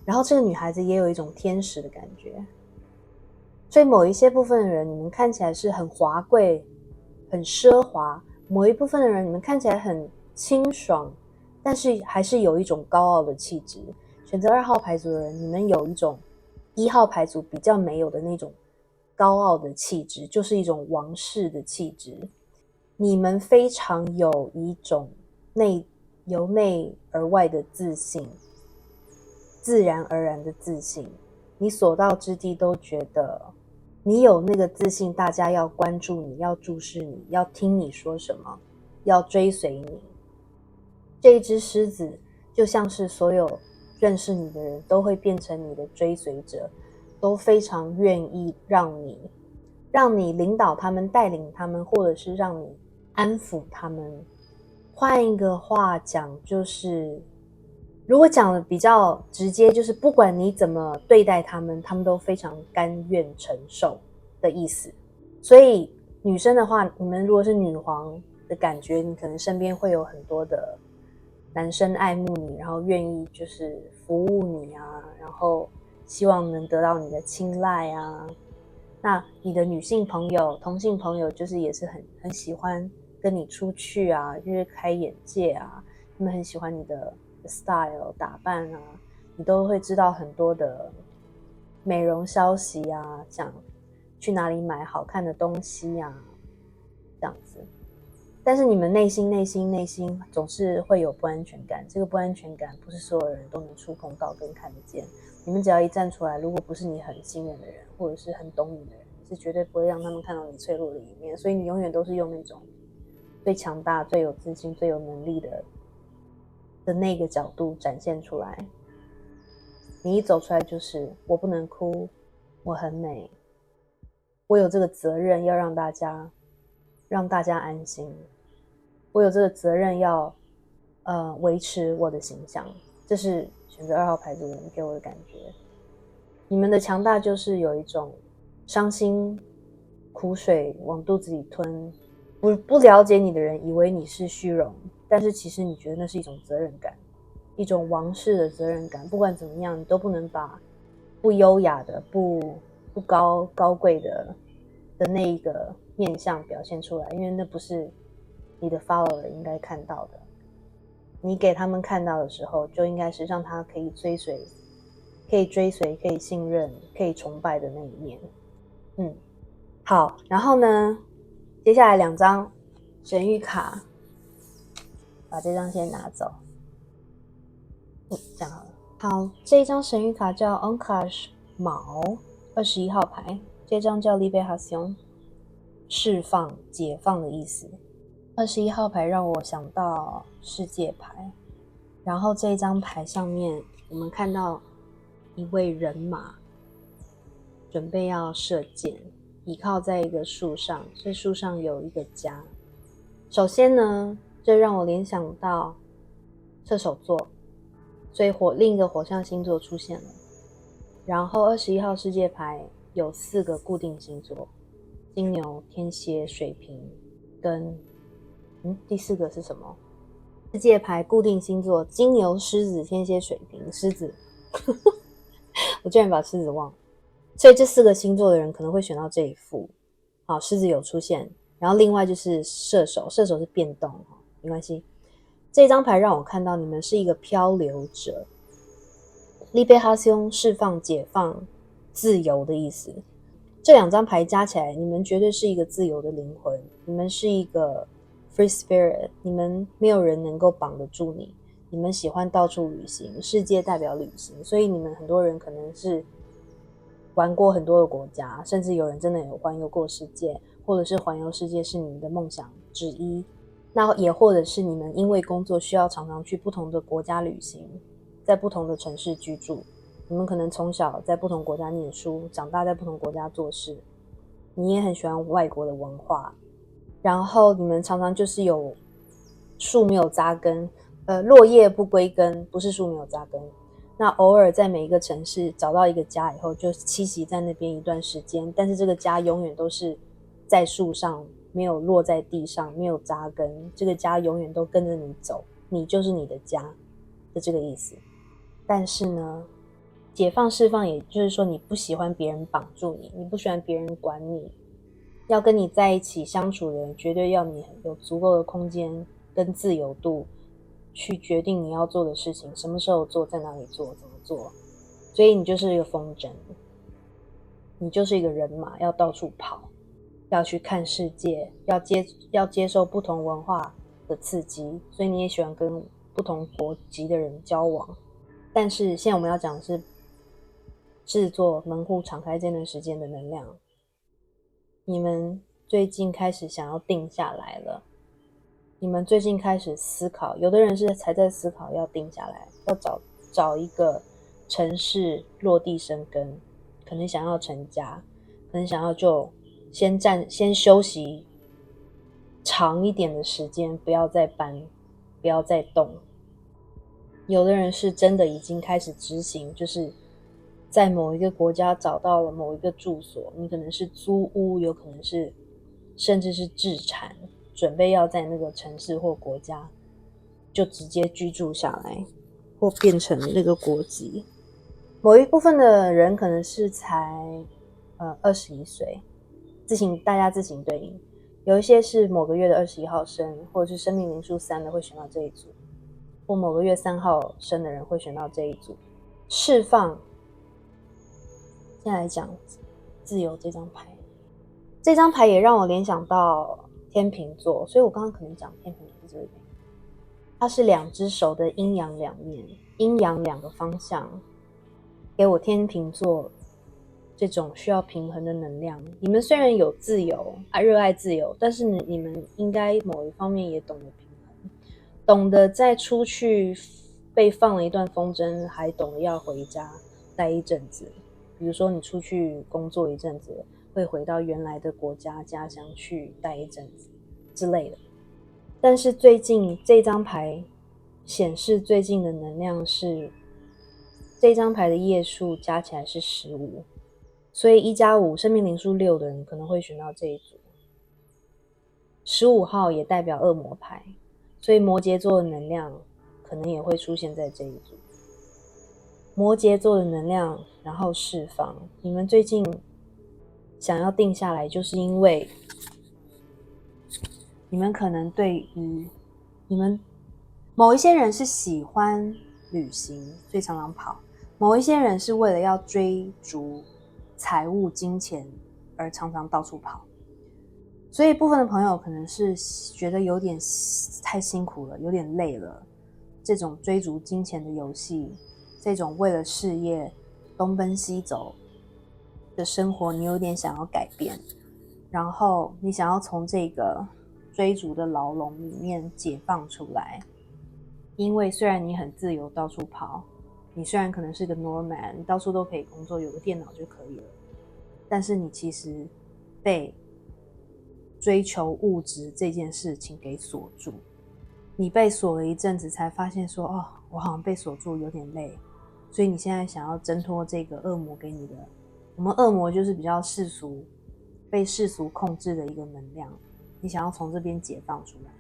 然后这个女孩子也有一种天使的感觉，所以某一些部分的人你们看起来是很华贵很奢华，某一部分的人你们看起来很清爽，但是还是有一种高傲的气质。选择2号牌组的人，你们有一种1号牌组比较没有的那种高傲的气质，就是一种王室的气质。你们非常有一种由内而外的自信，自然而然的自信，你所到之地都觉得你有那个自信，大家要关注你，要注视你，要听你说什么，要追随你。这一只狮子就像是所有认识你的人都会变成你的追随者，都非常愿意让你领导他们，带领他们，或者是让你安抚他们。换一个话讲，就是如果讲的比较直接，就是不管你怎么对待他们，他们都非常甘愿承受的意思。所以女生的话，你们如果是女皇的感觉，你可能身边会有很多的男生爱慕你，然后愿意就是服务你啊，然后希望能得到你的青睐啊。那你的女性朋友、同性朋友，就是也是很喜欢跟你出去啊，就是开眼界啊。他们很喜欢你的 style 打扮啊，你都会知道很多的美容消息啊，讲去哪里买好看的东西啊，这样子。但是你们内心总是会有不安全感，这个不安全感不是所有人都能触碰到跟看得见。你们只要一站出来，如果不是你很信任的人，或者是很懂你的人，你是绝对不会让他们看到你脆弱的一面。所以你永远都是用那种最强大、最有自信、最有能力的那个角度展现出来。你一走出来就是我不能哭，我很美，我有这个责任要让大家安心，我有这个责任要维持我的形象。这是选择2号牌组的人给我的感觉。你们的强大就是有一种伤心苦水往肚子里吞，不了解你的人以为你是虚荣，但是其实你觉得那是一种责任感，一种王室的责任感。不管怎么样，你都不能把不优雅的、不高贵的那一个面向表现出来，因为那不是你的 follower 应该看到的。你给他们看到的时候，就应该是让他可以追随、可以信任、可以崇拜的那一面。好，然后呢，接下来2张神谕卡，把这张先拿走。这样好了。好，这一张神谕卡叫 Ankash 卯，21号牌。这张叫 Libération， 释放、解放的意思。21号牌让我想到世界牌，然后这一张牌上面我们看到一位人马准备要射箭，倚靠在一个树上，这树上有一个家。首先呢，这让我联想到射手座，所以另一个火象星座出现了。然后21号世界牌有4个固定星座，金牛、天蝎、水瓶跟第4个是什么？世界牌固定星座金牛、狮子、天蝎、水瓶、狮子我居然把狮子忘了。所以这4个星座的人可能会选到这一副。好，狮子有出现，然后另外就是射手，射手是变动，没关系。这张牌让我看到你们是一个漂流者，Libération 释放、解放、自由的意思。这2张牌加起来，你们绝对是一个自由的灵魂，你们是一个 free spirit， 你们没有人能够绑得住你，你们喜欢到处旅行，世界代表旅行，所以你们很多人可能是玩过很多的国家，甚至有人真的有环游过世界，或者是环游世界是你们的梦想之一。那也或者是你们因为工作需要常常去不同的国家旅行，在不同的城市居住，你们可能从小在不同国家念书，长大在不同国家做事，你也很喜欢外国的文化，然后你们常常就是有树没有扎根，落叶不归根，不是树没有扎根。那偶尔在每一个城市找到一个家以后，就栖息在那边一段时间，但是这个家永远都是在树上，没有落在地上，没有扎根，这个家永远都跟着你走，你就是你的家的这个意思。但是呢，解放释放也就是说你不喜欢别人绑住你，你不喜欢别人管你，要跟你在一起相处的人，绝对要你有足够的空间跟自由度去决定你要做的事情，什么时候做，在哪里做，怎么做。所以你就是一个风筝，你就是一个人马，要到处跑，要去看世界，要接受不同文化的刺激，所以你也喜欢跟不同国籍的人交往。但是现在我们要讲的是制作门户敞开这段时间的能量，你们最近开始想要定下来了，你们最近开始思考，有的人是才在思考要定下来，要找一个城市落地生根，可能想要成家，可能想要就先休息长一点的时间，不要再搬，不要再动。有的人是真的已经开始执行，就是在某一个国家找到了某一个住所，你可能是租屋，有可能是甚至是置产，准备要在那个城市或国家就直接居住下来，或变成那个国籍。某一部分的人可能是才21岁，大家自行对应。有一些是某个月的21号生，或者是生命灵数3的会选到这一组，或某个月3号生的人会选到这一组。释放，现在来讲自由这张牌，这张牌也让我联想到天秤座，所以我刚刚可能讲天秤座这个原因。它是2只手的阴阳两面，阴阳2个方向，给我天秤座这种需要平衡的能量。你们虽然有自由，热爱自由，但是你们应该某一方面也懂得平衡，懂得在出去被放了一段风筝，还懂得要回家待一阵子。比如说你出去工作一阵子，会回到原来的国家家乡去待一阵子之类的。但是最近这张牌显示最近的能量是这张牌的页数加起来是15，所以1+5生命灵数6的人可能会选到这一组。15号也代表恶魔牌，所以摩羯座的能量可能也会出现在这一组。摩羯座的能量，然后释放。你们最近想要定下来，就是因为你们可能对于你们某一些人是喜欢旅行，所以常常跑；某一些人是为了要追逐财务金钱而常常到处跑。所以部分的朋友可能是觉得有点太辛苦了，有点累了，这种追逐金钱的游戏，这种为了事业东奔西走的生活，你有点想要改变，然后你想要从这个追逐的牢笼里面解放出来。因为虽然你很自由到处跑，你虽然可能是个 nomad， 你到处都可以工作，有个电脑就可以了，但是你其实被追求物质这件事情给锁住。你被锁了一阵子才发现说，哦，我好像被锁住，有点累，所以你现在想要挣脱这个恶魔给你的，我们恶魔就是比较世俗，被世俗控制的一个能量，你想要从这边解放出来，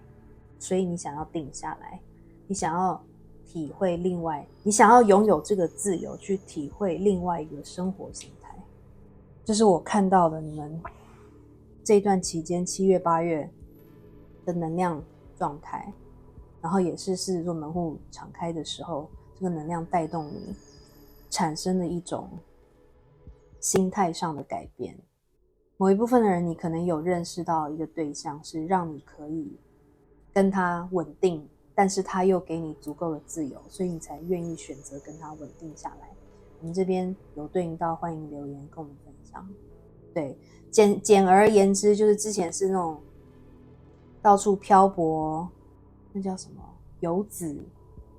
所以你想要定下来，你想要体会你想要拥有这个自由，去体会另外一个生活形态。这是我看到的你们这一段期间7月8月的能量状态，然后也是狮子座门户敞开的时候，这个能量带动你产生的一种心态上的改变。某一部分的人，你可能有认识到一个对象，是让你可以跟他稳定，但是他又给你足够的自由，所以你才愿意选择跟他稳定下来。我们这边有对应到，欢迎留言跟我们分享。对，简而言之，就是之前是那种到处漂泊，那叫什么游子，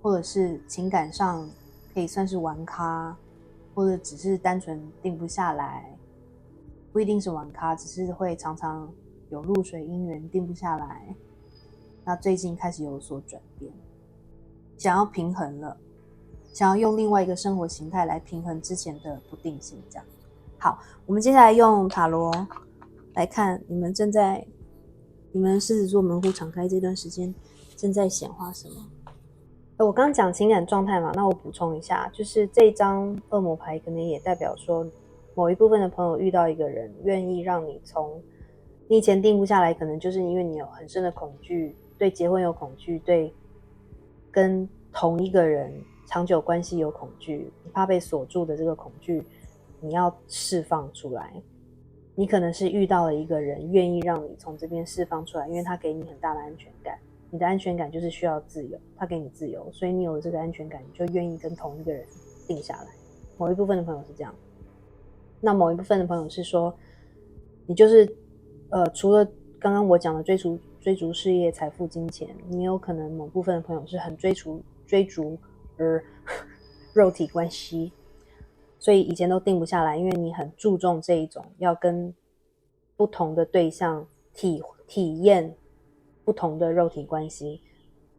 或者是情感上可以算是玩咖，或者只是单纯定不下来，不一定是玩咖，只是会常常有露水姻缘定不下来。那最近开始有所转变，想要平衡了，想要用另外一个生活形态来平衡之前的不定性，这样。好，我们接下来用塔罗来看你们狮子座门户敞开这段时间正在显化什么。我刚刚讲情感状态嘛，那我补充一下，就是这张恶魔牌可能也代表说某一部分的朋友遇到一个人愿意让你从你以前定不下来，可能就是因为你有很深的恐惧，对结婚有恐惧，对跟同一个人长久关系有恐惧，你怕被锁住的这个恐惧，你要释放出来。你可能是遇到了一个人愿意让你从这边释放出来，因为他给你很大的安全感，你的安全感就是需要自由，他给你自由，所以你有了这个安全感，你就愿意跟同一个人定下来。某一部分的朋友是这样，那某一部分的朋友是说，你就是除了刚刚我讲的追逐事业、财富、金钱，你有可能某部分的朋友是很追逐肉体关系，所以以前都定不下来，因为你很注重这一种要跟不同的对象体验不同的肉体关系，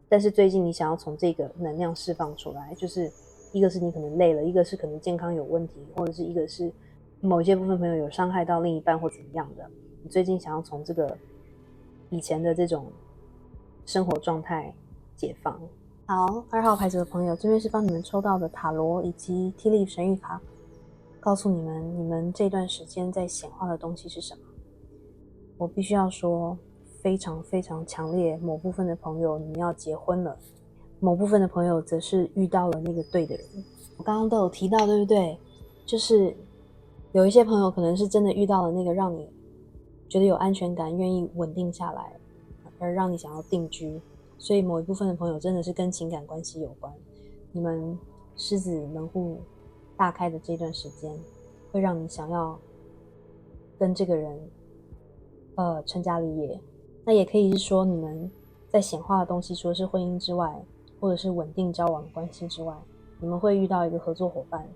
但是最近你想要从这个能量释放出来，就是一个是你可能累了，一个是可能健康有问题，或者是一个是某一些部分朋友有伤害到另一半或怎么样的，你最近想要从这个以前的这种生活状态解放。好，2号牌组的朋友，这边是帮你们抽到的塔罗以及 Tea Leaf 神谕卡，告诉你们，你们这段时间在显化的东西是什么。我必须要说，非常非常强烈，某部分的朋友你们要结婚了，某部分的朋友则是遇到了那个对的人。我刚刚都有提到，对不对？就是有一些朋友可能是真的遇到了那个让你觉得有安全感，愿意稳定下来，而让你想要定居。所以某一部分的朋友真的是跟情感关系有关，你们狮子门户大开的这段时间，会让你想要跟这个人成家立业。那也可以是说，你们在显化的东西，除了是婚姻之外，或者是稳定交往关系之外，你们会遇到一个合作伙伴，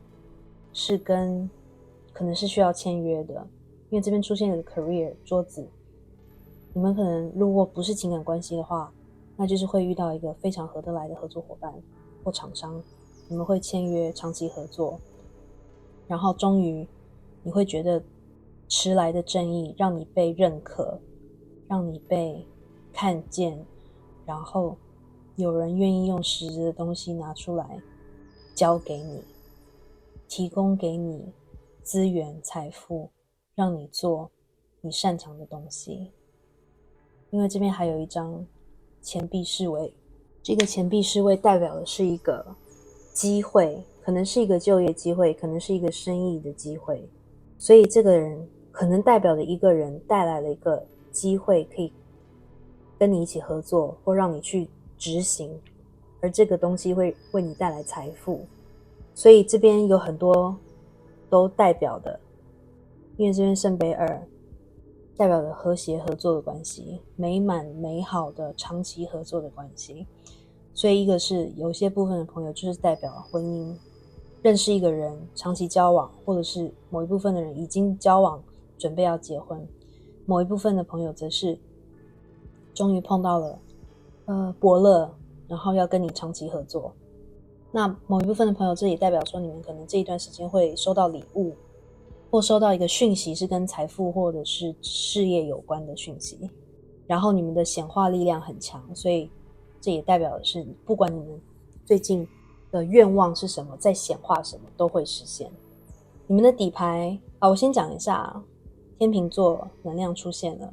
是可能是需要签约的，因为这边出现了 career 桌子，你们可能如果不是情感关系的话，那就是会遇到一个非常合得来的合作伙伴或厂商，你们会签约长期合作，然后终于你会觉得迟来的正义让你被认可，让你被看见，然后有人愿意用实质的东西拿出来交给你，提供给你资源财富，让你做你擅长的东西。因为这边还有一张钱币侍卫，这个钱币侍卫代表的是一个机会，可能是一个就业机会，可能是一个生意的机会，所以这个人可能代表的一个人带来了一个机会，可以跟你一起合作，或让你去执行，而这个东西会为你带来财富。所以这边有很多都代表的，因为这边圣杯2代表的和谐合作的关系，美满美好的长期合作的关系。所以一个是有些部分的朋友就是代表婚姻，认识一个人长期交往，或者是某一部分的人已经交往准备要结婚，某一部分的朋友则是终于碰到了伯乐，然后要跟你长期合作。那某一部分的朋友，这也代表说你们可能这一段时间会收到礼物，或收到一个讯息是跟财富或者是事业有关的讯息，然后你们的显化力量很强，所以这也代表的是不管你们最近的愿望是什么，在显化什么都会实现。你们的底牌我先讲一下，天秤座能量出现了，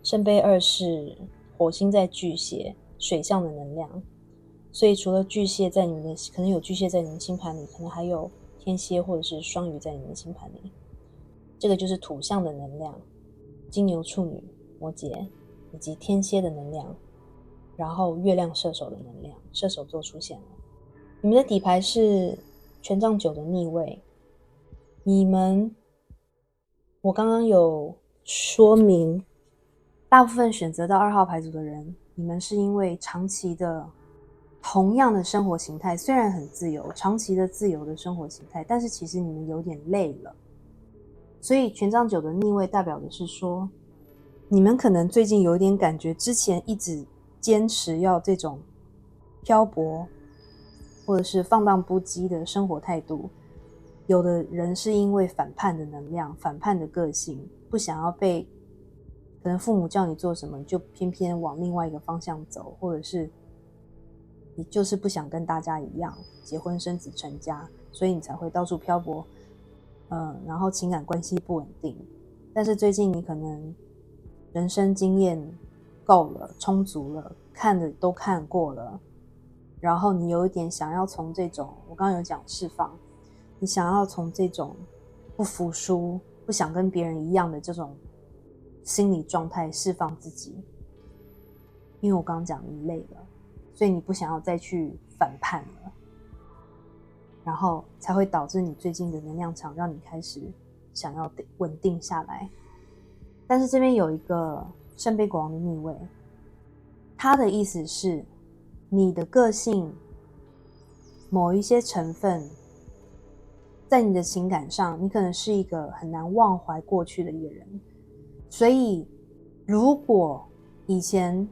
圣杯2是火星在巨蟹，水象的能量，所以除了巨蟹在你们的，可能有巨蟹在你们星盘里，可能还有天蝎或者是双鱼在你们的星盘里。这个就是土象的能量，金牛、处女、摩羯以及天蝎的能量，然后月亮射手的能量，射手座出现了。你们的底牌是权杖9的逆位，我刚刚有说明，大部分选择到2号牌组的人，你们是因为长期的同样的生活形态，虽然很自由，长期的自由的生活形态，但是其实你们有点累了。所以权杖9的逆位代表的是说，你们可能最近有点感觉，之前一直坚持要这种漂泊或者是放荡不羁的生活态度，有的人是因为反叛的能量，反叛的个性，不想要被可能父母叫你做什么，你就偏偏往另外一个方向走，或者是你就是不想跟大家一样结婚生子成家，所以你才会到处漂泊，然后情感关系不稳定。但是最近你可能人生经验够了，充足了，看的都看过了，然后你有一点想要从这种，我刚刚有讲释放，你想要从这种不服输，不想跟别人一样的这种心理状态释放自己。因为我刚刚讲你累了，所以你不想要再去反叛了，然后才会导致你最近的能量场让你开始想要稳定下来。但是这边有一个圣杯国王的逆位，他的意思是你的个性某一些成分在你的情感上，你可能是一个很难忘怀过去的一个人，所以如果以前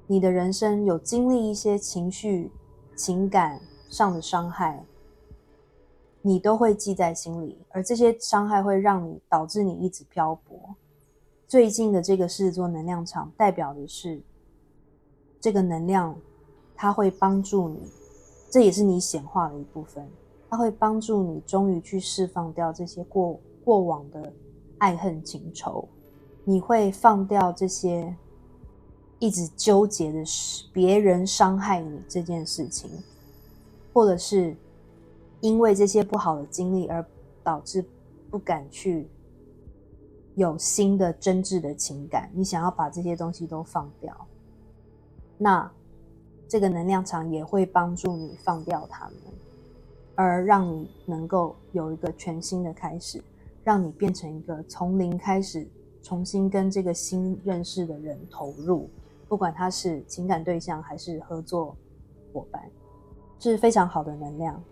你的人生有经历一些情绪情感上的伤害，你都会记在心里，而这些伤害会让你导致你一直漂泊。最近的这个狮子座能量场代表的是这个能量，它会帮助你，这也是你显化的一部分，它会帮助你终于去释放掉这些过往的爱恨情仇，你会放掉这些一直纠结的别人伤害你这件事情，或者是因为这些不好的经历而导致不敢去有新的真挚的情感，你想要把这些东西都放掉，那这个能量场也会帮助你放掉它们，而让你能够有一个全新的开始，让你变成一个从零开始重新跟这个新认识的人投入，不管他是情感对象还是合作伙伴，是非常好的能量。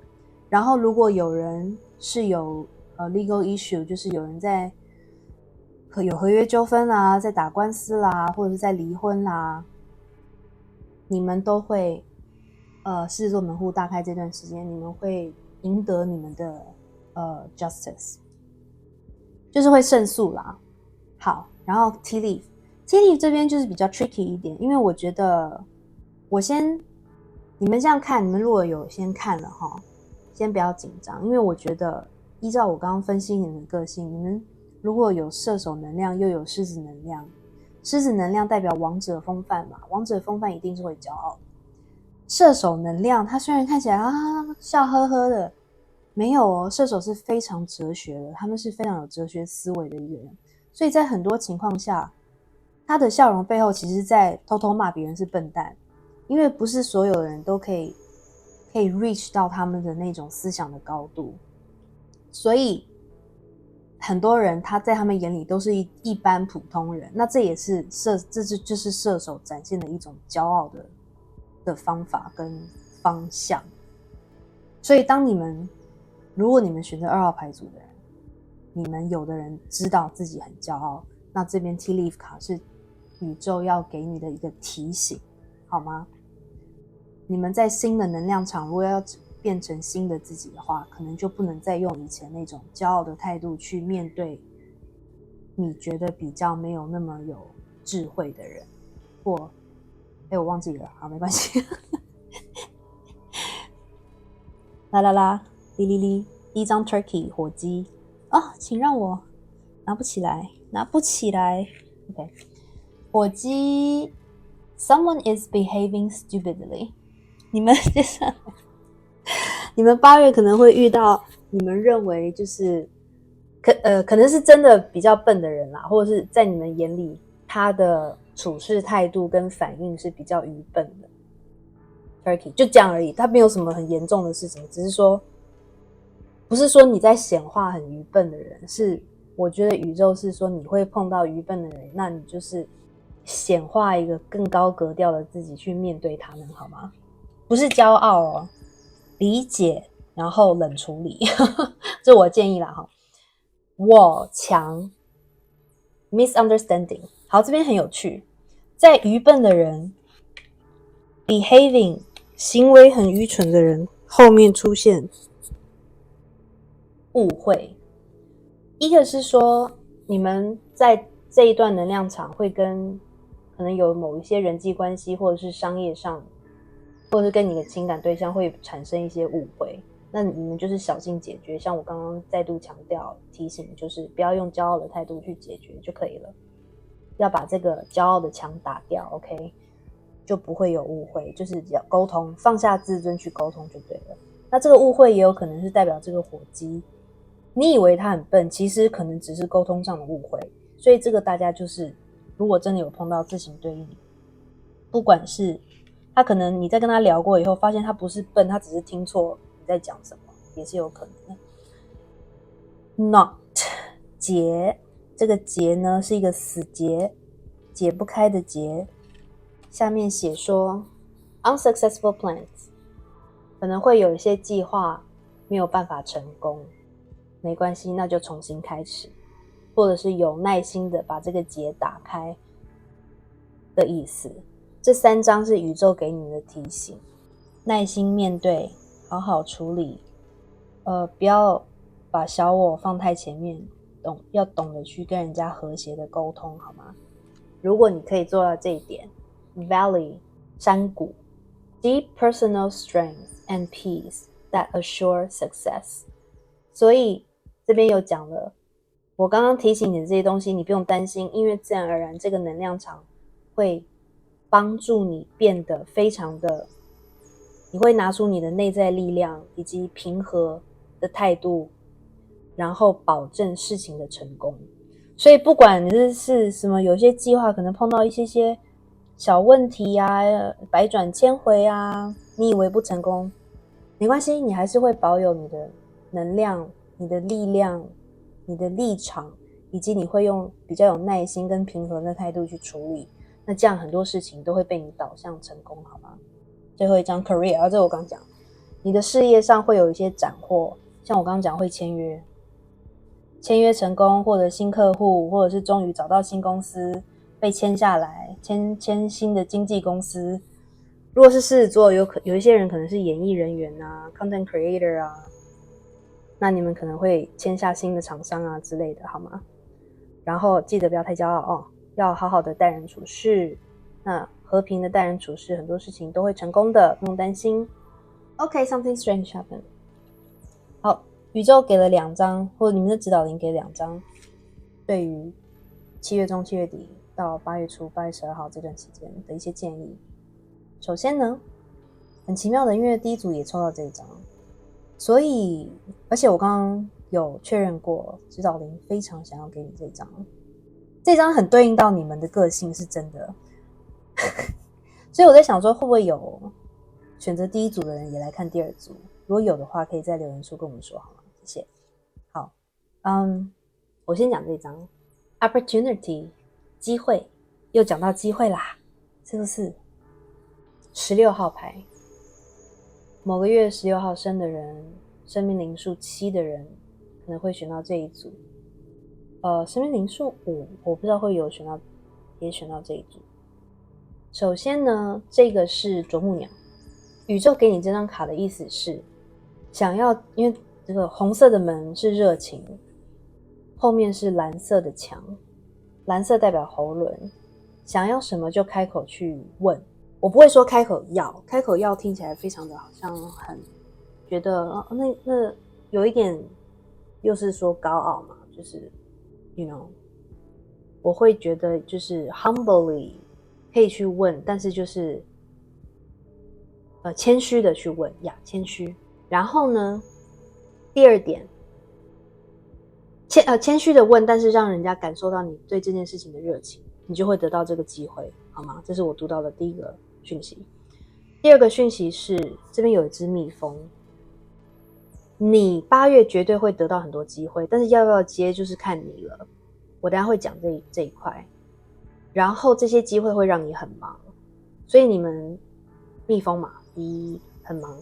然后如果有人是有legal issue， 就是有人在有合约纠纷啦，在打官司啦，或者是在离婚啦，你们都会狮子座门户大开这段时间，你们会赢得你们的justice， 就是会胜诉啦。好，然后 Tea Leaf 这边就是比较 tricky 一点，因为我觉得你们这样看，你们如果有先看了齁，先不要紧张，因为我觉得依照我刚刚分析你们的个性，你们如果有射手能量又有狮子能量，狮子能量代表王者风范嘛，王者风范一定是会骄傲。射手能量他虽然看起来笑呵呵的，没有哦，射手是非常哲学的，他们是非常有哲学思维的一个人，所以在很多情况下，他的笑容背后其实在偷偷骂别人是笨蛋，因为不是所有的人都可以 reach 到他们的那种思想的高度，所以很多人他在他们眼里都是一般普通人，那这也是就是射手展现的一种骄傲的方法跟方向。所以如果你们选择2号牌组的人，你们有的人知道自己很骄傲，那这边 Tea Leaf 卡是宇宙要给你的一个提醒，好吗？你们在新的能量场如果要变成新的自己的话，可能就不能再用以前那种骄傲的态度去面对你觉得比较没有那么有智慧的人，或我忘记了，好，没关系。啦啦啦，哩哩哩，第一张 turkey 火鸡请让我拿不起来。OK， 火鸡 ，someone is behaving stupidly。你们接下来，你们8月可能会遇到你们认为就是可能是真的比较笨的人啦，或者是在你们眼里他的处事态度跟反应是比较愚笨的。Turkey 就这样而已，他没有什么很严重的事情，只是说不是说你在显化很愚笨的人，是我觉得宇宙是说你会碰到愚笨的人，那你就是显化一个更高格调的自己去面对他们，好吗？不是骄傲哦，理解然后冷处理这我建议啦齁。我强 misunderstanding， 好，这边很有趣，在愚笨的人 behaving 行为很愚蠢的人后面出现误会。一个是说你们在这一段能量场会跟可能有某一些人际关系或者是商业上，或者是跟你的情感对象会产生一些误会，那你们就是小心解决，像我刚刚再度强调提醒，就是不要用骄傲的态度去解决就可以了。要把这个骄傲的墙打掉 ，OK， 就不会有误会，就是要沟通，放下自尊去沟通就对了。那这个误会也有可能是代表这个火鸡，你以为他很笨，其实可能只是沟通上的误会。所以这个大家就是，如果真的有碰到自行对应，不管是他可能你在跟他聊过以后，发现他不是笨，他只是听错你在讲什么，也是有可能的。Not 结，这个结呢是一个死结，解不开的结。下面写说 unsuccessful plans， 可能会有一些计划没有办法成功，没关系，那就重新开始，或者是有耐心的把这个结打开的意思。这3张是宇宙给你们的提醒，耐心面对，好好处理，不要把小我放太前面，要懂得去跟人家和谐的沟通，好吗？如果你可以做到这一点 ，Valley 山谷 ，Deep personal strength and peace that assure success。所以这边有讲了，我刚刚提醒你的这些东西，你不用担心，因为自然而然这个能量场会帮助你变得非常的，你会拿出你的内在力量以及平和的态度，然后保证事情的成功。所以不管你是什么，有些计划可能碰到一些小问题啊，百转千回啊，你以为不成功，没关系，你还是会保有你的能量、你的力量、你的立场，以及你会用比较有耐心跟平和的态度去处理。那这样很多事情都会被你导向成功，好吗？最后一张 career， 这我刚讲，你的事业上会有一些斩获，像我刚刚讲会签约成功，或者新客户，或者是终于找到新公司被签下来，签新的经纪公司。如果是狮子座，有一些人可能是演艺人员啊 ，content creator 啊，那你们可能会签下新的厂商啊之类的，好吗？然后记得不要太骄傲哦，要好好的待人处事。那和平的待人处事，很多事情都会成功的，不用担心。Okay, something strange happened. 好，宇宙给了2张，或者你们的指导灵给2张，对于7月中、7月底到8月初、8月12号这段期间的一些建议。首先呢，很奇妙的，因为第一组也抽到这一张，所以而且我刚刚有确认过，指导灵非常想要给你这张，这张很对应到你们的个性，是真的。所以我在想说，会不会有选择第一组的人也来看第2组？如果有的话，可以在留言处跟我们说好吗？谢谢。好，我先讲这张 opportunity 机会，又讲到机会啦，是不是？16号牌，某个月16号生的人，生命灵数7的人可能会选到这一组。生命灵数5，我不知道会有选到这一组。首先呢，这个是啄木鸟，宇宙给你这张卡的意思是想要，因为这个红色的门是热情，后面是蓝色的墙，蓝色代表喉轮，想要什么就开口去问。我不会说开口要听起来非常的好像很觉得那有一点又是说高傲嘛，就是 you know， 我会觉得就是 humbly 可以去问，但是就是谦虚的去问呀，谦虚。然后呢，第2点，谦虚的问，但是让人家感受到你对这件事情的热情，你就会得到这个机会，好吗？这是我读到的第一个讯息。第2个讯息是，这边有一只蜜蜂，你8月绝对会得到很多机会，但是要不要接就是看你了。我等一下会讲这一块。然后这些机会会让你很忙，所以你们蜜蜂嘛，很忙，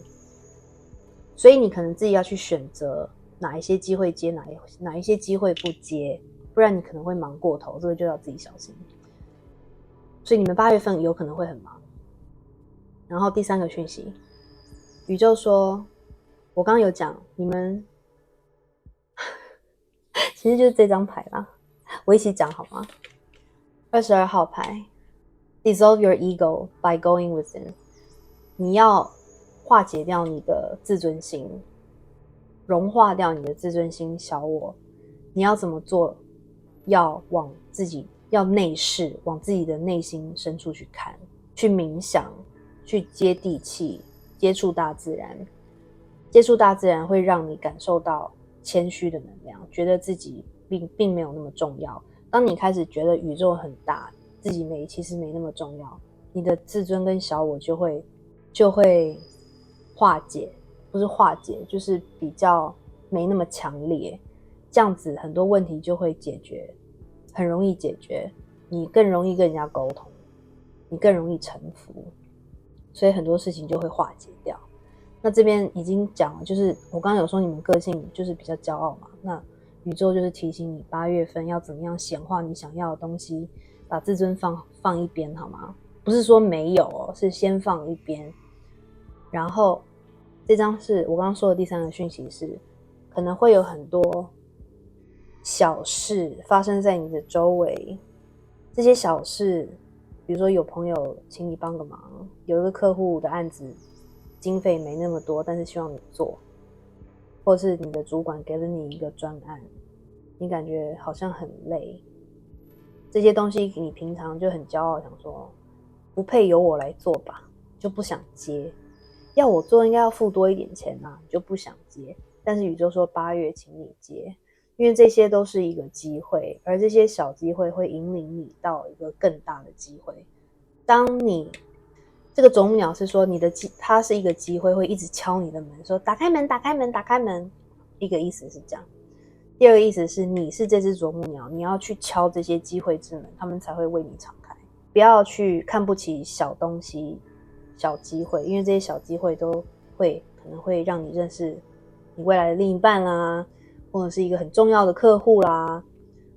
所以你可能自己要去选择哪一些机会接，哪一些机会不接，不然你可能会忙过头，这个就要自己小心。所以你们8月份有可能会很忙。然后第3个讯息，宇宙说，我刚刚有讲，你们其实就是这张牌啦，我一起讲好吗？22号牌 Dissolve your ego by going within， 你要化解掉你的自尊心，融化掉你的自尊心小我，你要怎么做？要往自己要内视，往自己的内心深处去看，去冥想，去接地气，接触大自然。接触大自然会让你感受到谦虚的能量，觉得自己并没有那么重要。当你开始觉得宇宙很大，自己其实没那么重要，你的自尊跟小我就会化解，不是化解，就是比较没那么强烈。这样子很多问题就会解决，很容易解决，你更容易跟人家沟通，你更容易臣服，所以很多事情就会化解掉。那这边已经讲了，就是我刚刚有说你们个性就是比较骄傲嘛，那宇宙就是提醒你8月份要怎么样显化你想要的东西，把自尊放一边好吗？不是说没有哦，是先放一边。然后这张是我刚刚说的第3个讯息是，可能会有很多小事发生在你的周围，这些小事，比如说有朋友请你帮个忙，有一个客户的案子经费没那么多，但是希望你做，或是你的主管给了你一个专案，你感觉好像很累，这些东西你平常就很骄傲，想说不配由我来做吧，就不想接，要我做应该要付多一点钱啊，你就不想接。但是宇宙说8月请你接，因为这些都是一个机会，而这些小机会会引领你到一个更大的机会。当你这个啄木鸟是说它是一个机会，会一直敲你的门，说打开门，打开门，打开门。一个意思是这样，第二个意思是你是这只啄木鸟，你要去敲这些机会之门，他们才会为你敞开。不要去看不起小东西、小机会，因为这些小机会都可能会让你认识你未来的另一半啦，或者是一个很重要的客户啦，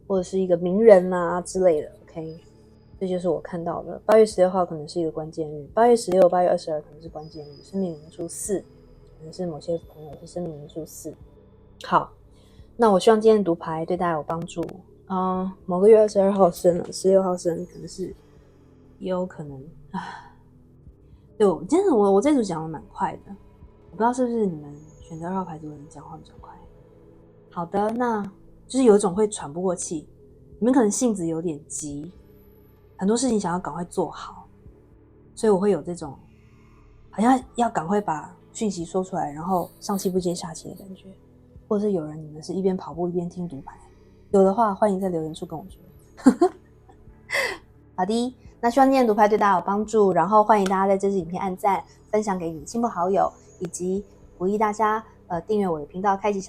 或者是一个名人啦之类的。OK， 这就是我看到的。8月16号可能是一个关键日，8月16、8月22可能是关键日，生命灵数4，可能是某些朋友是生命灵数4。好，那我希望今天的读牌对大家有帮助。某个月22号生了，16号生，可能是也有可能啊。对，真的我这组讲的蛮快的，我不知道是不是你们选择2号牌组的人讲话比较快。好的，那就是有一种会喘不过气，你们可能性子有点急，很多事情想要赶快做好，所以我会有这种好像要赶快把讯息说出来，然后上气不接下气的感觉。或者是有人你们是一边跑步一边听读牌，有的话欢迎在留言处跟我说。好的，那希望今天的读牌对大家有帮助，然后欢迎大家在这支影片按赞、分享给你的亲朋好友，以及鼓励大家订阅我的频道，开启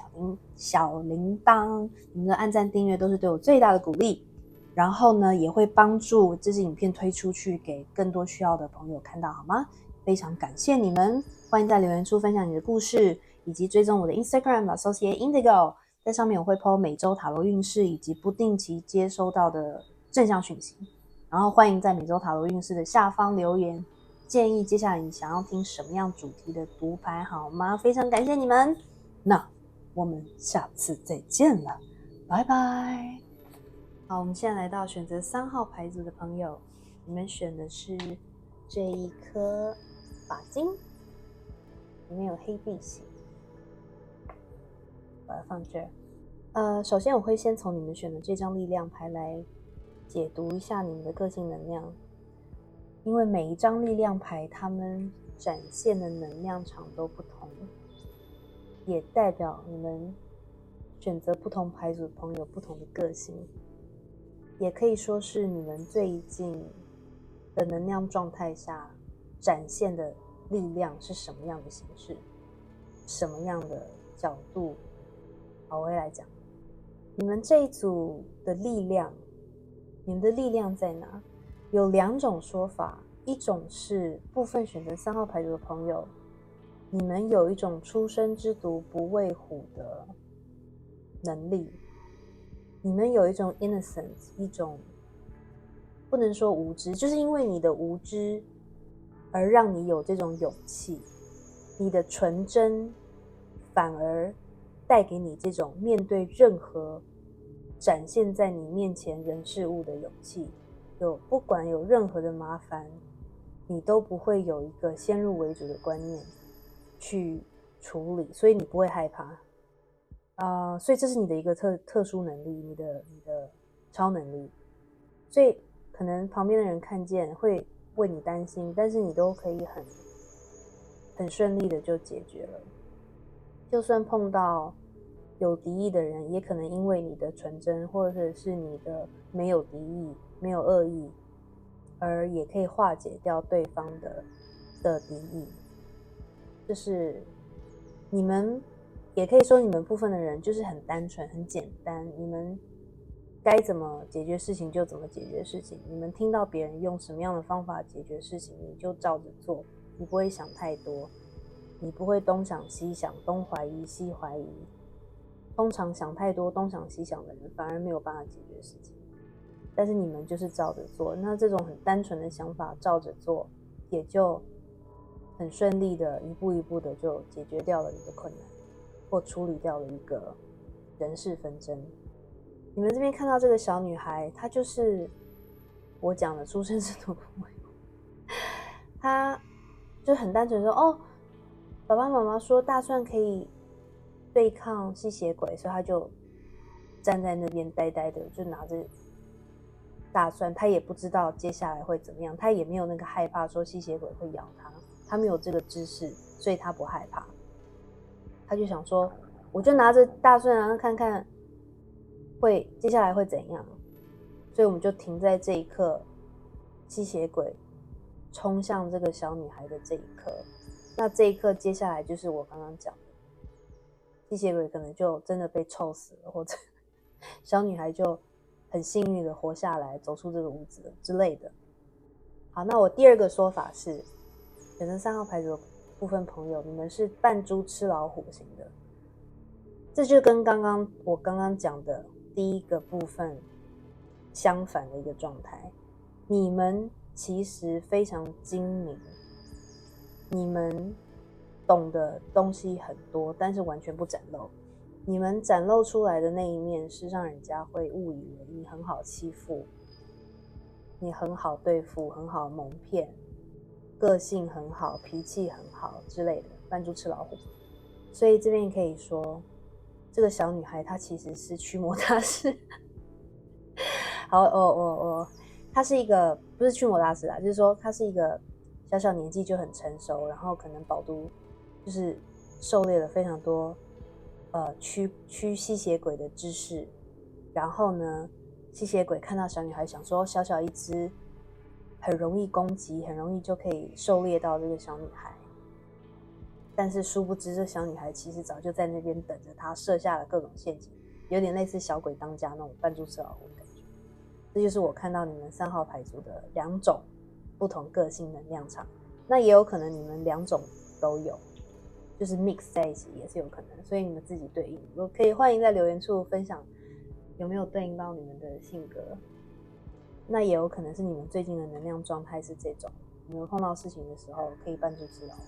小铃铛。你们的按赞、订阅都是对我最大的鼓励，然后呢也会帮助这支影片推出去给更多需要的朋友看到，好吗？非常感谢你们，欢迎在留言处分享你的故事，以及追踪我的 Instagram Associate Indigo， 在上面我会 po 每周塔罗运势以及不定期接收到的正向讯息。然后欢迎在每周塔罗运势的下方留言，建议接下来你想要听什么样主题的读牌好吗？非常感谢你们，那我们下次再见了，拜拜。好，我们现在来到选择3号牌组的朋友，你们选的是这一颗法金，里面有黑碧玺，把它放这儿。首先我会先从你们选的这张力量牌来解读一下你们的个性能量，因为每一张力量牌它们展现的能量场都不同，也代表你们选择不同牌组的朋友不同的个性，也可以说是你们最近的能量状态下展现的力量是什么样的形式，什么样的角度。好，我会来讲你们这一组的力量，你们的力量在哪？有2种说法，一种是部分选择3号牌组的朋友，你们有一种初生之犊不畏虎的能力，你们有一种 innocence， 一种不能说无知，就是因为你的无知而让你有这种勇气，你的纯真反而带给你这种面对任何展现在你面前人事物的勇气，不管有任何的麻烦，你都不会有一个先入为主的观念去处理，所以你不会害怕。所以这是你的一个特殊能力，你的超能力。所以可能旁边的人看见会为你担心，但是你都可以很顺利的就解决了。就算碰到有敌意的人，也可能因为你的纯真或者是你的没有敌意、没有恶意，而也可以化解掉对方的敌意。就是你们也可以说，你们部分的人就是很单纯、很简单，你们该怎么解决事情就怎么解决事情。你们听到别人用什么样的方法解决事情，你就照着做，你不会想太多，你不会东想西想，东怀疑西怀疑。通常想太多、东想西想的人，反而没有办法解决事情。但是你们就是照着做，那这种很单纯的想法照着做，也就很顺利的一步一步的就解决掉了你的困难，或处理掉了一个人事纷争。你们这边看到这个小女孩，她就是我讲的出生是土不为我，她就很单纯说，哦，爸爸妈妈说大蒜可以对抗吸血鬼，所以她就站在那边呆呆的，就拿着大蒜，她也不知道接下来会怎么样，她也没有那个害怕说吸血鬼会咬她，她没有这个知识，所以她不害怕。她就想说，我就拿着大蒜，然后看看接下来会怎样。所以我们就停在这一刻，吸血鬼冲向这个小女孩的这一刻。那这一刻接下来就是我刚刚讲的，吸血鬼可能就真的被臭死了，或者小女孩就很幸运的活下来，走出这个屋子之类的。好，那我第二个说法是，选择3号牌组的部分朋友，你们是扮猪吃老虎型的，这就跟我刚刚讲的第一个部分相反的一个状态。你们其实非常精明，你们懂的东西很多，但是完全不展露。你们展露出来的那一面是让人家会误以为你很好欺负，你很好对付，很好蒙骗，个性很好，脾气很好之类的，扮猪吃老虎。所以这边可以说，这个小女孩她其实是驱魔大师。好，她是一个不是驱魔大师啦，就是说她是一个小小年纪就很成熟，然后可能饱读就是狩猎了非常多驱吸血鬼的知识。然后呢，吸血鬼看到小女孩，想说小小一只很容易攻击，很容易就可以狩猎到这个小女孩。但是殊不知，这小女孩其实早就在那边等着她，设下了各种陷阱，有点类似小鬼当家那种扮猪吃老虎的感觉。这就是我看到你们3号牌组的2种不同个性能量场，那也有可能你们2种都有，就是 mix 在一起也是有可能，所以你们自己对应，我可以欢迎在留言处分享有没有对应到你们的性格。那也有可能是你们最近的能量状态是这种，你们碰到事情的时候可以扮猪吃老虎，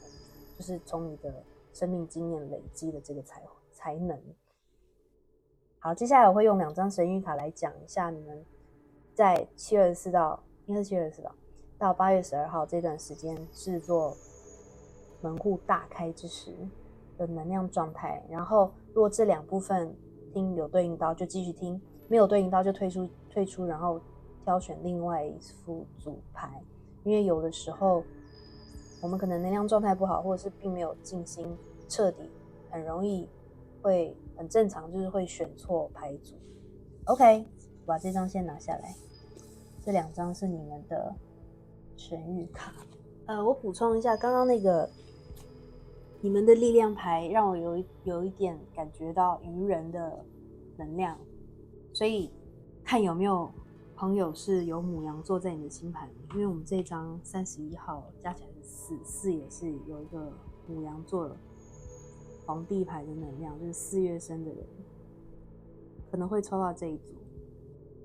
就是从你的生命经验累积的这个才能。好，接下来我会用2张神谕卡来讲一下你们在7月24到应该是7月24吧，到8月12号这段时间制作门户大开之时的能量状态。然后如果这2部分听有对应到就继续听，没有对应到就退出，然后挑选另外一副组牌。因为有的时候我们可能能量状态不好，或者是并没有静心彻底，很容易会很正常，就是会选错牌组。OK， 我把这张先拿下来，这2张是你们的神谕卡。我补充一下，刚刚那个你们的力量牌让我有一点感觉到愚人的能量，所以看有没有朋友是有牡羊座在你的星盘里，因为我们这张31号加起来是4也是有一个牡羊座皇帝牌的能量，就是4月生的人可能会抽到这一组。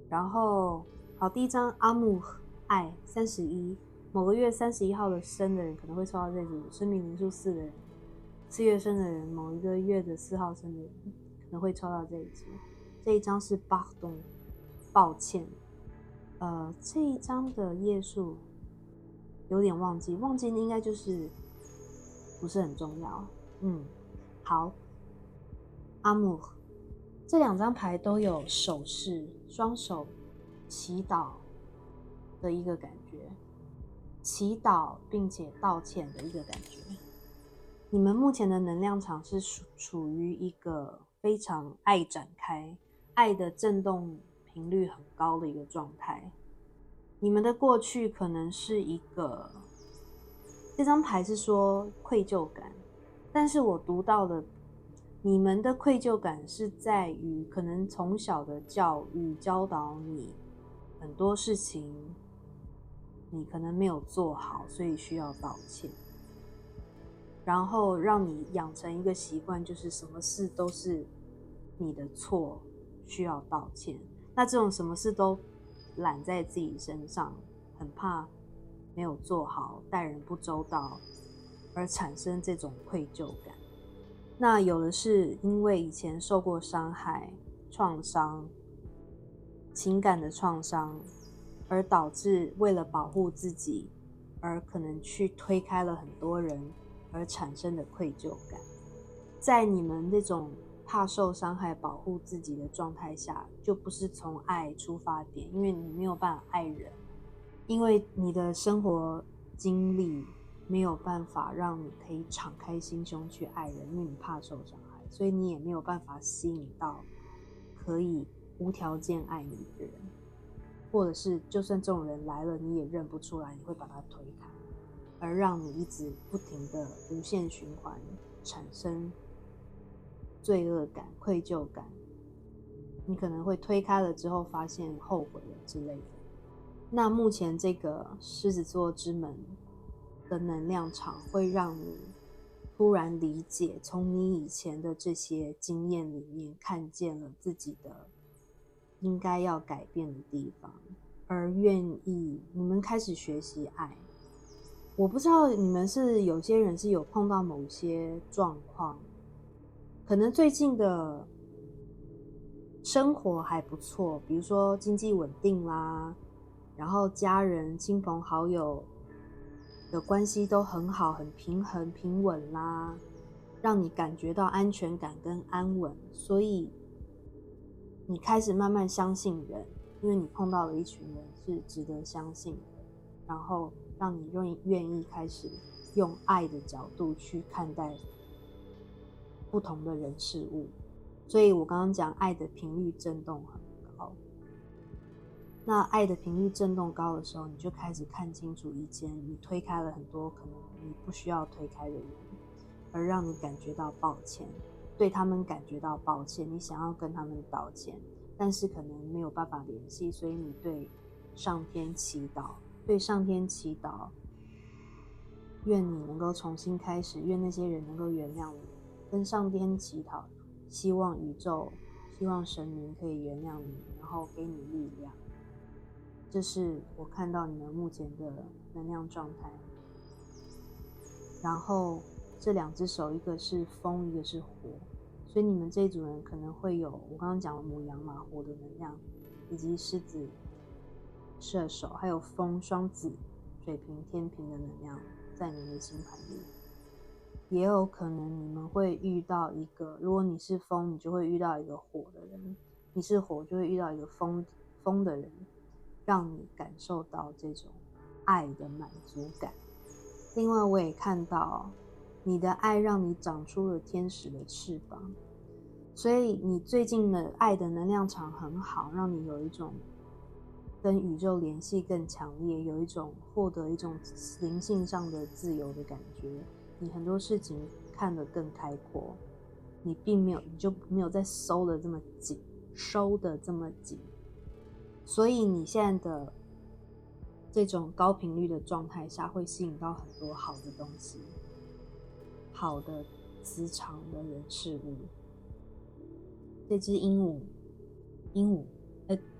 然后好，第一张阿木爱31，某个月31号的生的人可能会抽到这组，生命灵数4的人，4月生的人，某一个月的4号生的人可能会抽到这一组。这一张是pardon，抱歉。这一张的页数有点忘记应该就是不是很重要。好，阿木，这2张牌都有手势，双手祈祷的一个感觉，祈祷并且道歉的一个感觉。你们目前的能量场是处于一个非常爱展开、爱的震动频率很高的一个状态。你们的过去可能是一个，这张牌是说愧疚感，但是我读到的你们的愧疚感是在于可能从小的教育教导你很多事情你可能没有做好，所以需要道歉，然后让你养成一个习惯，就是什么事都是你的错，需要道歉。那这种什么事都揽在自己身上，很怕没有做好，待人不周到，而产生这种愧疚感。那有的是因为以前受过伤害、创伤、情感的创伤，而导致为了保护自己，而可能去推开了很多人，而产生的愧疚感。在你们这种怕受伤害、保护自己的状态下，就不是从爱出发点，因为你没有办法爱人，因为你的生活经历没有办法让你可以敞开心胸去爱人，因为你怕受伤害，所以你也没有办法吸引到可以无条件爱你的人，或者是就算这种人来了，你也认不出来，你会把他推开，而让你一直不停的无限循环，产生罪恶感、愧疚感。你可能会推开了之后发现后悔了之类的。那目前这个狮子座之门的能量场会让你突然理解，从你以前的这些经验里面看见了自己的应该要改变的地方，而愿意你们开始学习爱。我不知道你们是有些人是有碰到某些状况，可能最近的生活还不错，比如说经济稳定啦，然后家人、亲朋好友的关系都很好、很平衡、平稳啦，让你感觉到安全感跟安稳，所以你开始慢慢相信人，因为你碰到了一群人是值得相信的，然后让你愿意开始用爱的角度去看待不同的人事物。所以我刚刚讲爱的频率震动很高，那爱的频率震动高的时候，你就开始看清楚以前你推开了很多可能你不需要推开的人，而让你感觉到抱歉，对他们感觉到抱歉，你想要跟他们道歉，但是可能没有办法联系，所以你对上天祈祷，愿你能够重新开始，愿那些人能够原谅你，跟上天祈祷，希望宇宙、希望神明可以原谅你，然后给你力量。这是我看到你们目前的能量状态。然后这两只手，一个是风，一个是火，所以你们这一组人可能会有我刚刚讲的牡羊马火的能量，以及狮子、射手，还有风、双子、水瓶、天平的能量在你们的星盘里。也有可能你们会遇到一个，如果你是风，你就会遇到一个火的人；你是火，就会遇到一个风的人，让你感受到这种爱的满足感。另外，我也看到你的爱让你长出了天使的翅膀，所以你最近的爱的能量场很好，让你有一种跟宇宙联系更强烈，有一种获得一种灵性上的自由的感觉。你很多事情看得更开阔，你就没有再收的这么紧，所以你现在的这种高频率的状态下，会吸引到很多好的东西，好的磁场的人事物。这只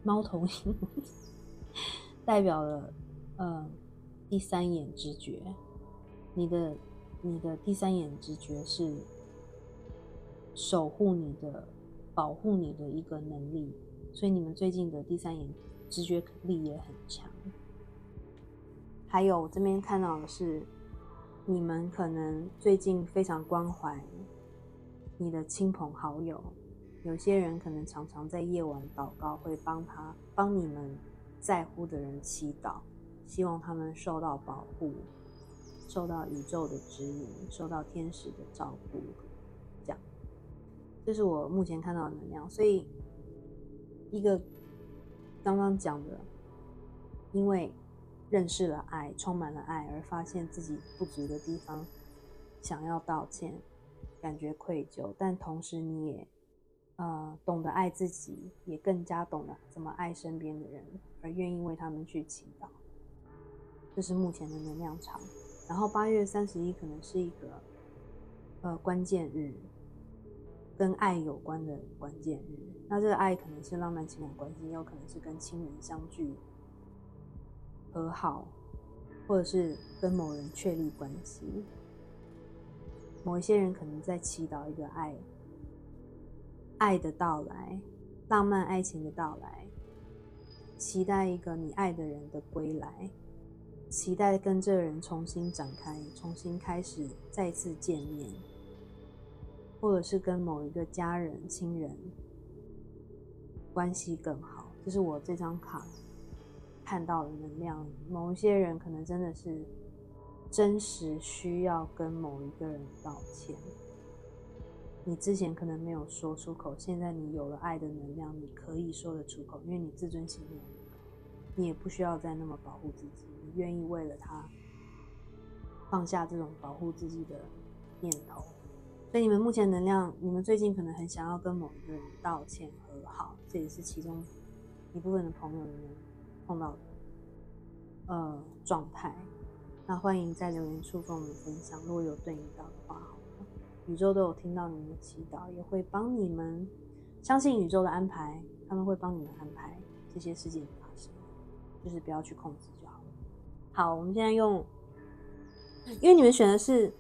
猫头鹰代表了第三眼直觉。你的第三眼直觉是守护你的、保护你的一个能力，所以你们最近的第三眼直觉力也很强。还有我这边看到的是，你们可能最近非常关怀你的亲朋好友，有些人可能常常在夜晚祷告，会帮你们在乎的人祈祷，希望他们受到保护，受到宇宙的指引，受到天使的照顾，这样，这是我目前看到的能量。所以一个刚刚讲的，因为认识了爱，充满了爱，而发现自己不足的地方，想要道歉，感觉愧疚，但同时你也懂得爱自己，也更加懂得怎么爱身边的人，而愿意为他们去祈祷。这是目前的能量场。然后8月31可能是一个关键日，跟爱有关的关键日。那这个爱可能是浪漫情感关系，也有可能是跟亲人相聚、和好，或者是跟某人确立关系。某一些人可能在祈祷一个爱的到来，浪漫爱情的到来，期待一个你爱的人的归来，期待跟这个人重新展开，重新开始，再次见面，或者是跟某一个家人、亲人关系更好。这是我这张卡看到的能量。某一些人可能真的是真实需要跟某一个人道歉，你之前可能没有说出口，现在你有了爱的能量，你可以说得出口，因为你自尊心没有那么高，你也不需要再那么保护自己，你愿意为了他放下这种保护自己的念头。所以你们目前能量，你们最近可能很想要跟某一个人道歉和好，这也是其中一部分的朋友你们碰到的状态。那欢迎在留言处跟我们分享，如果有对应到的话，好了，宇宙都有听到你们的祈祷，也会帮你们相信宇宙的安排，他们会帮你们安排这些事情发生，就是不要去控制就好了。好，我们现在因为你们选的是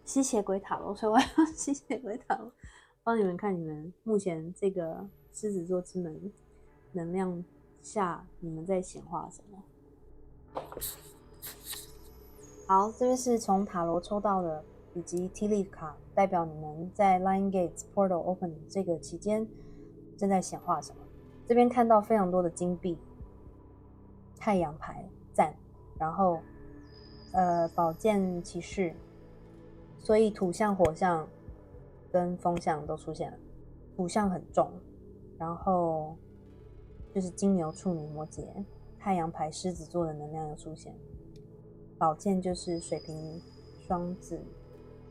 吸血鬼塔罗，所以我要用吸血鬼塔罗帮你们看你们目前这个狮子座之门能量下，你们在显化什么。好，这边是从塔罗抽到的，以及 Tea Leaf 卡，代表你们在 Lion Gates Portal Open 这个期间正在显化什么。这边看到非常多的金币、太阳牌、赞，然后宝剑骑士，所以土象、火象跟风象都出现了。土象很重，然后就是金牛、处女、摩羯，太阳牌狮子座的能量又出现。宝剑就是水瓶、双子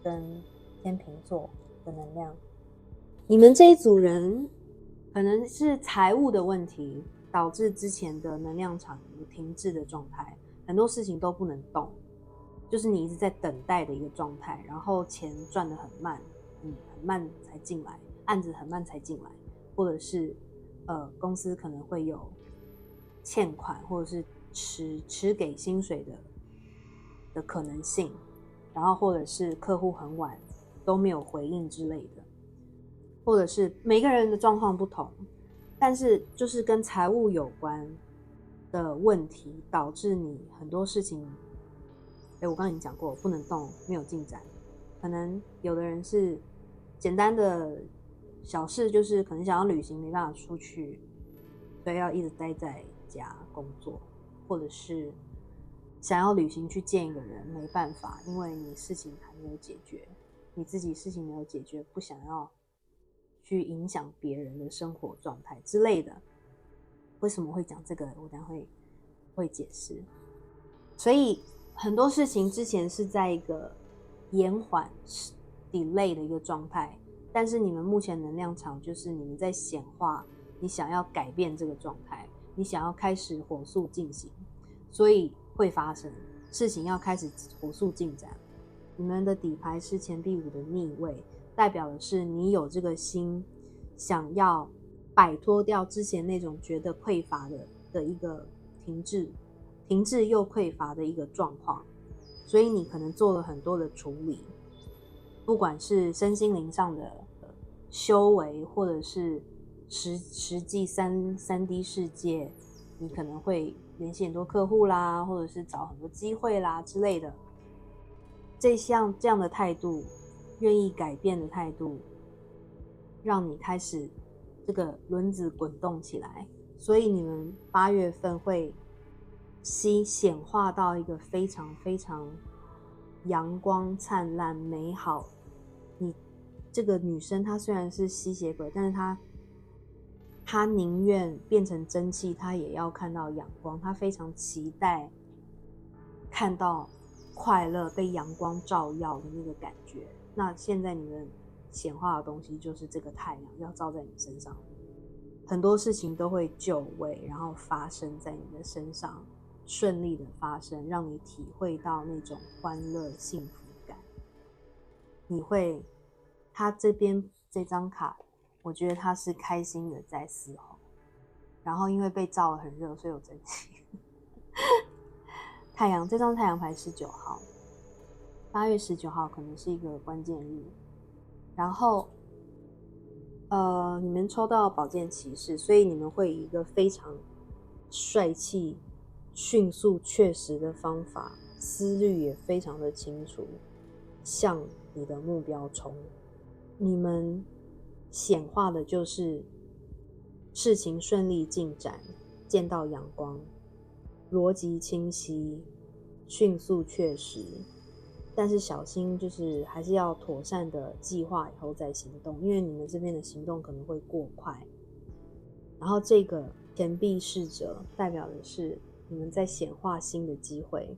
跟天秤座的能量。你们这一组人可能是财务的问题，导致之前的能量场有停滞的状态，很多事情都不能动，就是你一直在等待的一个状态，然后钱赚得很慢，很慢才进来，案子很慢才进来，或者是公司可能会有欠款，或者是迟给薪水的可能性，然后或者是客户很晚都没有回应之类的，或者是每个人的状况不同，但是就是跟财务有关的问题导致你很多事情，我刚刚已经讲过，不能动，没有进展。可能有的人是简单的小事，就是可能想要旅行没办法出去，所以要一直待在家工作，或者是想要旅行去见一个人没办法，因为你事情还没有解决，你自己事情没有解决，不想要去影响别人的生活状态之类的。为什么会讲这个？我等一下会解释。所以很多事情之前是在一个延缓 delay 的一个状态，但是你们目前能量场就是你们在显化，你想要改变这个状态，你想要开始火速进行，所以会发生事情要开始火速进展。你们的底牌是钱币5的逆位，代表的是你有这个心想要摆脱掉之前那种觉得匮乏的一个停滞又匮乏的一个状况，所以你可能做了很多的处理，不管是身心灵上的修为，或者是实际3D 世界，你可能会联系很多客户啦，或者是找很多机会啦之类的。这样的态度，愿意改变的态度，让你开始这个轮子滚动起来。所以你们8月份会显化到一个非常非常阳光灿烂美好。你这个女生她虽然是吸血鬼，但是她宁愿变成蒸汽，她也要看到阳光，她非常期待看到快乐被阳光照耀的那个感觉。那现在你们显化的东西就是这个太阳要照在你身上，很多事情都会就位，然后发生在你的身上，顺利的发生，让你体会到那种欢乐幸福感。他这边这张卡，我觉得他是开心的在嘶吼，然后因为被照得很热，所以有蒸汽。太阳，这张太阳牌19号，8月19号可能是一个关键日。然后你们抽到宝剑骑士，所以你们会以一个非常帅气、迅速、确实的方法，思虑也非常的清楚，向你的目标冲。你们显化的就是事情顺利进展，见到阳光，逻辑清晰，迅速确实。但是小心，就是还是要妥善的计划以后再行动，因为你们这边的行动可能会过快。然后这个钱币侍者代表的是你们在显化新的机会。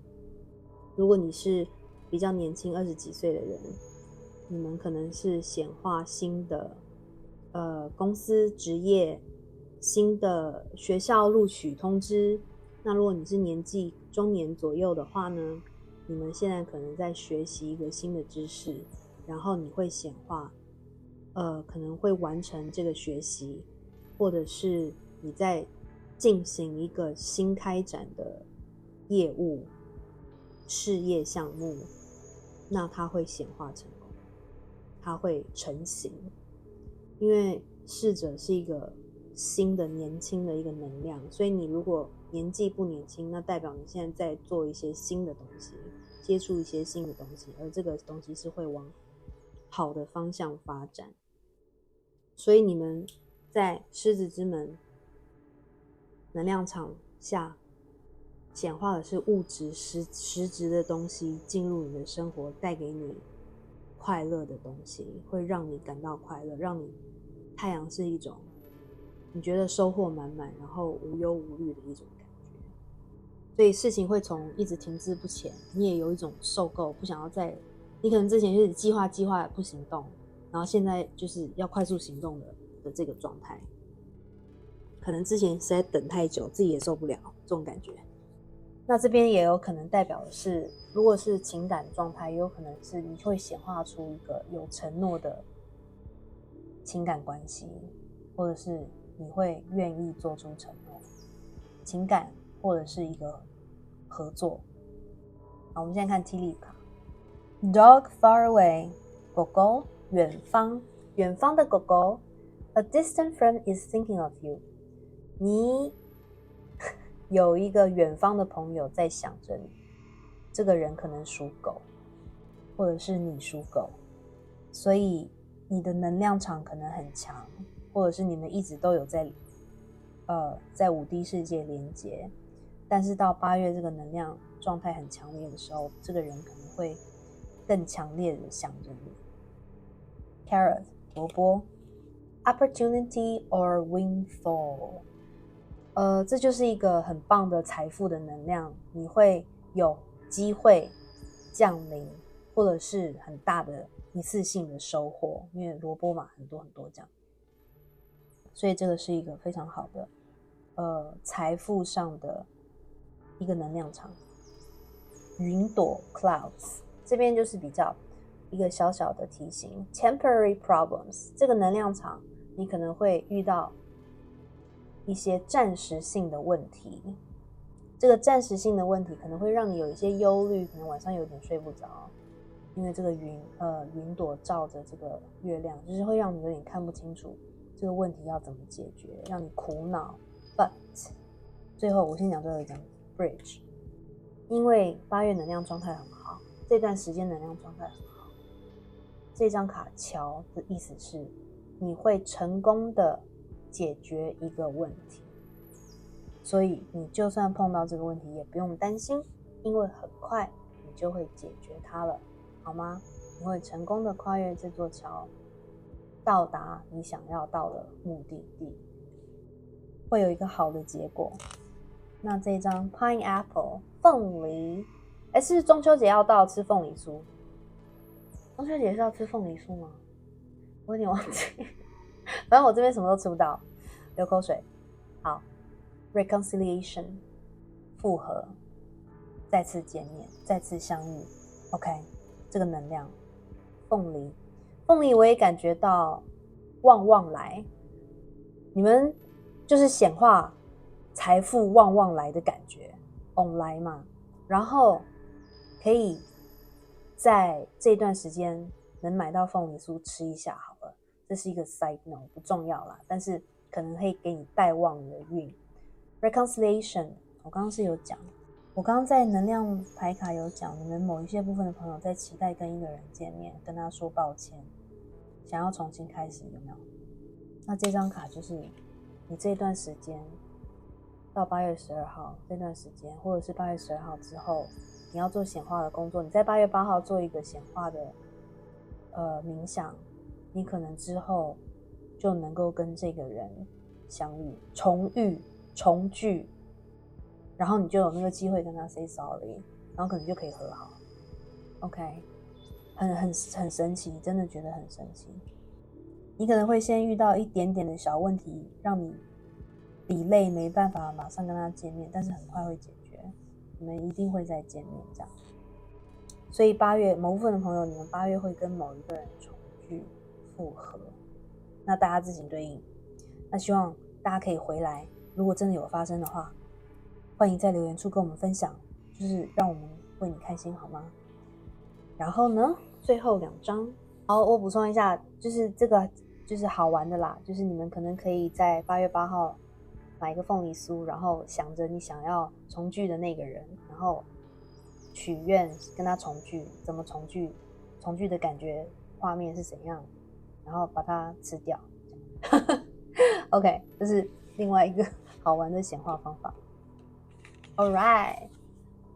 如果你是比较年轻20几岁的人，你们可能是显化新的公司职业、新的学校录取通知。那如果你是年纪中年左右的话呢，你们现在可能在学习一个新的知识，然后你会显化可能会完成这个学习，或者是你在进行一个新开展的业务事业项目，那它会显化成功，它会成型。因为逝者是一个新的年轻的一个能量，所以你如果年纪不年轻，那代表你现在在做一些新的东西，接触一些新的东西，而这个东西是会往好的方向发展。所以你们在狮子之门能量场下显化的是物质实质的东西进入你的生活，带给你快乐的东西，会让你感到快乐，让你太阳是一种你觉得收获满满，然后无忧无虑的一种感觉。所以事情会从一直停滞不前，你也有一种受够，不想要再，你可能之前就是计划不行动，然后现在就是要快速行动的这个状态。可能之前实在等太久，自己也受不了这种感觉。那这边也有可能代表的是，如果是情感状态，也有可能是你会显化出一个有承诺的情感关系，或者是你会愿意做出承诺，情感或者是一个合作。好，我们现在看 Tea Leaf 卡 ，Dog far away， 狗狗远方，远方的狗狗 ，A distant friend is thinking of you， 你有一个远方的朋友在想着你，这个人可能属狗，或者是你属狗，所以你的能量场可能很强，或者是你们一直都有在5D 世界连接，但是到8月这个能量状态很强烈的时候，这个人可能会更强烈的想着你。Carrot 萝卜 Opportunity or windfall，这就是一个很棒的财富的能量，你会有机会降临，或者是很大的一次性的收获，因为萝卜嘛，很多很多这样，所以这个是一个非常好的财富上的一个能量场。云朵 clouds 这边就是比较一个小小的提醒 temporary problems， 这个能量场你可能会遇到一些暂时性的问题，这个暂时性的问题可能会让你有一些忧虑，可能晚上有点睡不着，因为这个云朵照着这个月亮，就是会让你有点看不清楚这个问题要怎么解决，让你苦恼。But 最后我先讲最后一张 Bridge， 因为8月能量状态很好，这段时间能量状态很好，这张卡桥的意思是你会成功的解决一个问题，所以你就算碰到这个问题也不用担心，因为很快你就会解决它了，好吗？你会成功的跨越这座桥，到达你想要到的目的地，会有一个好的结果。那这张 pineapple 凤梨，是不是中秋节要到吃凤梨酥？中秋节是要吃凤梨酥吗？我有点忘记，反正我这边什么都吃不到，流口水。好 ，reconciliation 复合，再次见面，再次相遇。OK， 这个能量，凤梨我也感觉到旺旺来，你们就是显化财富旺旺来的感觉，旺来嘛。然后可以在这段时间能买到凤梨酥吃一下好了，这是一个 side note， 不重要啦，但是可能可以给你带旺你的运。reconciliation 我刚刚是有讲，我刚刚在能量牌卡有讲，你们某一些部分的朋友在期待跟一个人见面，跟他说抱歉，想要重新开始，有没有？那这张卡就是你这段时间到8月12号这段时间，或者是8月12号之后，你要做显化的工作，你在8月8号做一个显化的冥想，你可能之后就能够跟这个人相遇、重聚，然后你就有那个机会跟他 say sorry， 然后可能就可以和好。OK， 很神奇，真的觉得很神奇。你可能会先遇到一点点的小问题，让你delay没办法马上跟他见面，但是很快会解决，你们一定会再见面这样。所以8月某部分的朋友，你们8月会跟某一个人重聚复合，那大家自行对应。那希望大家可以回来，如果真的有发生的话，欢迎在留言处跟我们分享，就是让我们为你开心好吗？然后呢，最后2张，好，我补充一下，就是这个就是好玩的啦，就是你们可能可以在8月8号买一个凤梨酥，然后想着你想要重聚的那个人，然后许愿跟他重聚，怎么重聚，重聚的感觉画面是怎样，然后把它吃掉。OK， 这是另外一个好玩的显化方法。Alright，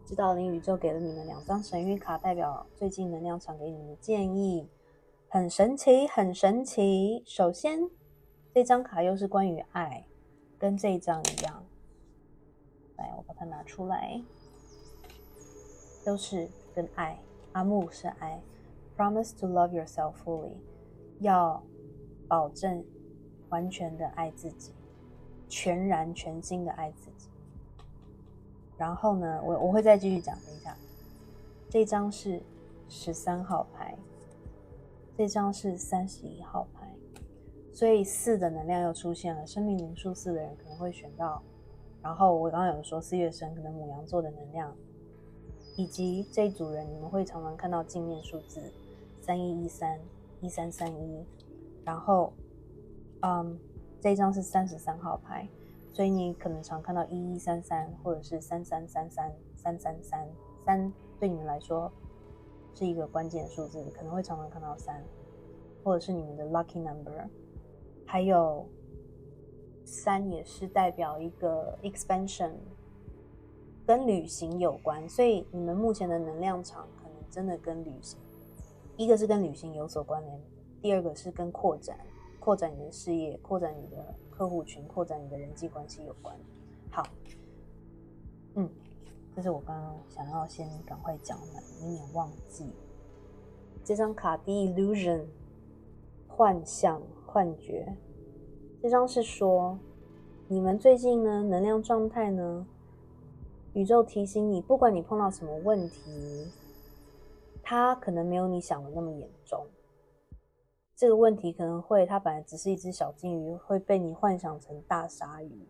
知道灵宇宙给了你们2张神谕卡，代表最近能量场给你们的建议，很神奇，很神奇。首先，这张卡又是关于爱，跟这一张一样。来，我把它拿出来，都是跟爱。阿木是爱 ，Promise to love yourself fully， 要保证完全的爱自己，全然全心的爱自己。然后呢，我会再继续讲，等一下。这张是13号牌，这张是31号牌，所以4的能量又出现了。生命灵数4的人可能会选到，然后我刚刚有说4月生可能牡羊座的能量，以及这一组人你们会常常看到镜面数字3113、1331，然后这一张是33号牌。所以你可能常看到1133或者是3333、333， 3对你们来说是一个关键数字，可能会常常看到3，或者是你们的 lucky number。还有3也是代表一个 expansion， 跟旅行有关，所以你们目前的能量场可能真的跟旅行，一个是跟旅行有所关联，第二个是跟扩展你的事业，扩展你的客户群，扩展你的人际关系有关。好，这是我刚刚想要先赶快讲的，以免忘记。这张卡 The Illusion， 幻象、幻觉，这张是说你们最近呢能量状态呢，宇宙提醒你，不管你碰到什么问题，它可能没有你想的那么严重。这个问题可能会，它本来只是一只小金鱼，会被你幻想成大鲨鱼，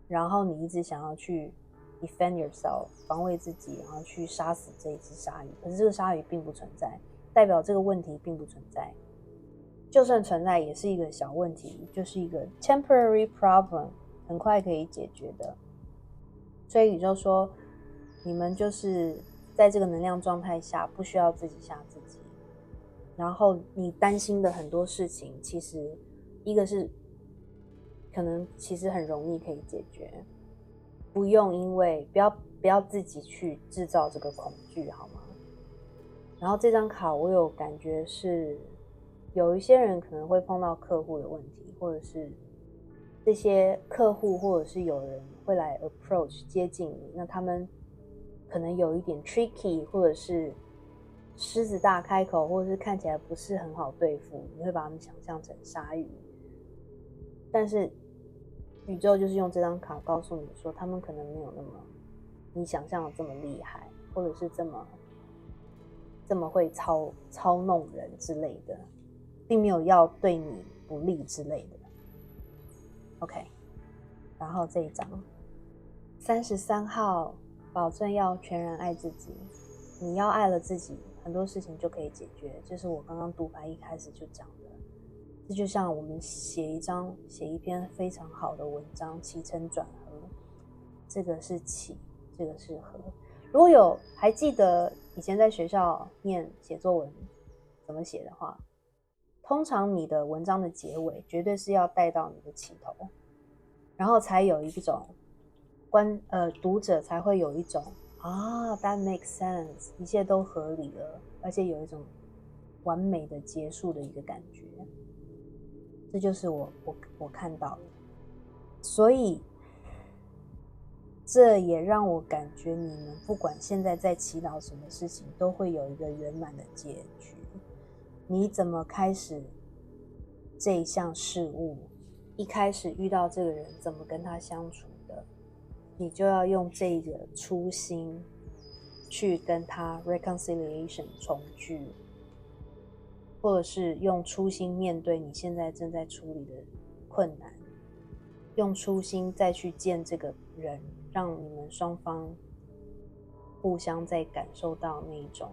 然后你一直想要去 defend yourself， 防卫自己，然后去杀死这一只鲨鱼。可是这个鲨鱼并不存在，代表这个问题并不存在。就算存在，也是一个小问题，就是一个 temporary problem， 很快可以解决的。所以宇宙说，你们就是在这个能量状态下，不需要自己吓自己。然后你担心的很多事情，其实一个是可能其实很容易可以解决，不用因为不要自己去制造这个恐惧，好吗？然后这张卡我有感觉是有一些人可能会碰到客户的问题，或者是这些客户或者是有人会来 approach 接近你，那他们可能有一点 tricky， 或者是狮子大开口，或者是看起来不是很好对付，你会把他们想象成鲨鱼。但是宇宙就是用这张卡告诉你说，他们可能没有那么你想象的这么厉害，或者是这么会操弄人之类的，并没有要对你不利之类的。OK， 然后这一张33号，保证要全然爱自己。你要爱了自己，很多事情就可以解决。这是我刚刚读牌一开始就讲的。这就像我们写一篇非常好的文章，起承转合，这个是起，这个是合。如果还记得以前在学校念写作文怎么写的话，通常你的文章的结尾绝对是要带到你的起头，然后才有一种读者才会有一种that makes sense， 一切都合理了，而且有一种完美的结束的一个感觉。这就是我看到的，所以这也让我感觉你们不管现在在祈祷什么事情，都会有一个圆满的结局。你怎么开始这一项事物，一开始遇到这个人怎么跟他相处的，你就要用这个初心去跟他 reconciliation 重聚，或者是用初心面对你现在正在处理的困难，用初心再去见这个人，让你们双方互相再感受到那一种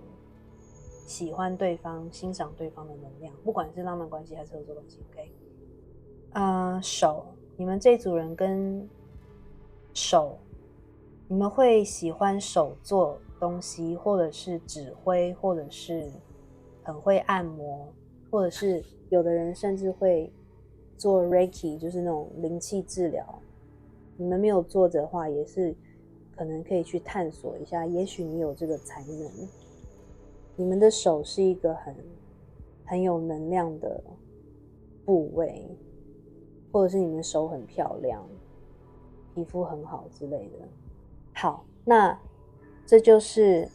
喜欢对方、欣赏对方的能量，不管是浪漫关系还是合作关系。 OK， 手，你们这组人跟手，你们会喜欢手做东西，或者是指挥，或者是很会按摩，或者是有的人甚至会做 Reiki， 就是那种灵气治疗。你们没有做的话，也是可能可以去探索一下，也许你有这个才能。你们的手是一个很有能量的部位，或者是你们手很漂亮，皮肤很好之类的。好，那这就是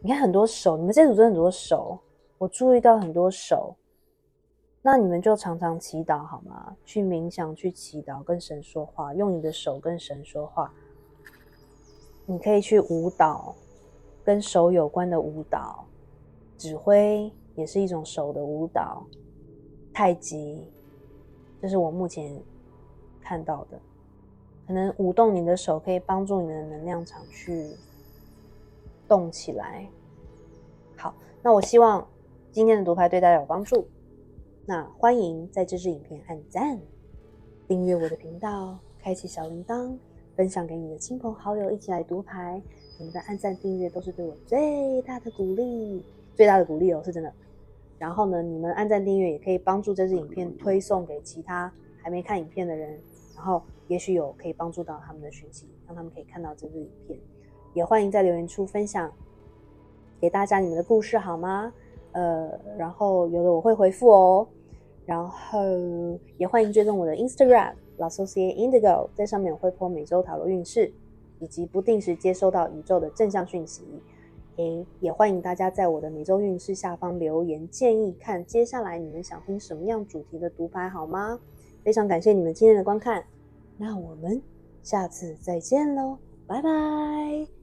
你看很多手，你们这组真的很多手，我注意到很多手，那你们就常常祈祷好吗？去冥想，去祈祷，跟神说话，用你的手跟神说话。你可以去舞蹈，跟手有关的舞蹈，指挥也是一种手的舞蹈，太极，这是我目前看到的。可能舞动你的手可以帮助你的能量场去动起来。好，那我希望今天的读牌对大家有帮助。那欢迎在这支影片按赞、订阅我的频道、开启小铃铛、分享给你的亲朋好友一起来读牌。你们的按赞订阅都是对我最大的鼓励，最大的鼓励哦，是真的。然后呢，你们按赞订阅也可以帮助这支影片推送给其他还没看影片的人，然后也许可以帮助到他们的讯息，让他们可以看到这支影片。也欢迎在留言处分享给大家你们的故事好吗？然后有的我会回复哦。然后也欢迎追踪我的 Instagram L'associate Indigo， 在上面我会 po 每周塔罗运势，以及不定时接收到宇宙的正向讯息。也欢迎大家在我的每周运势下方留言建议，看接下来你们想听什么样主题的读牌好吗？非常感谢你们今天的观看，那我们下次再见咯，拜拜。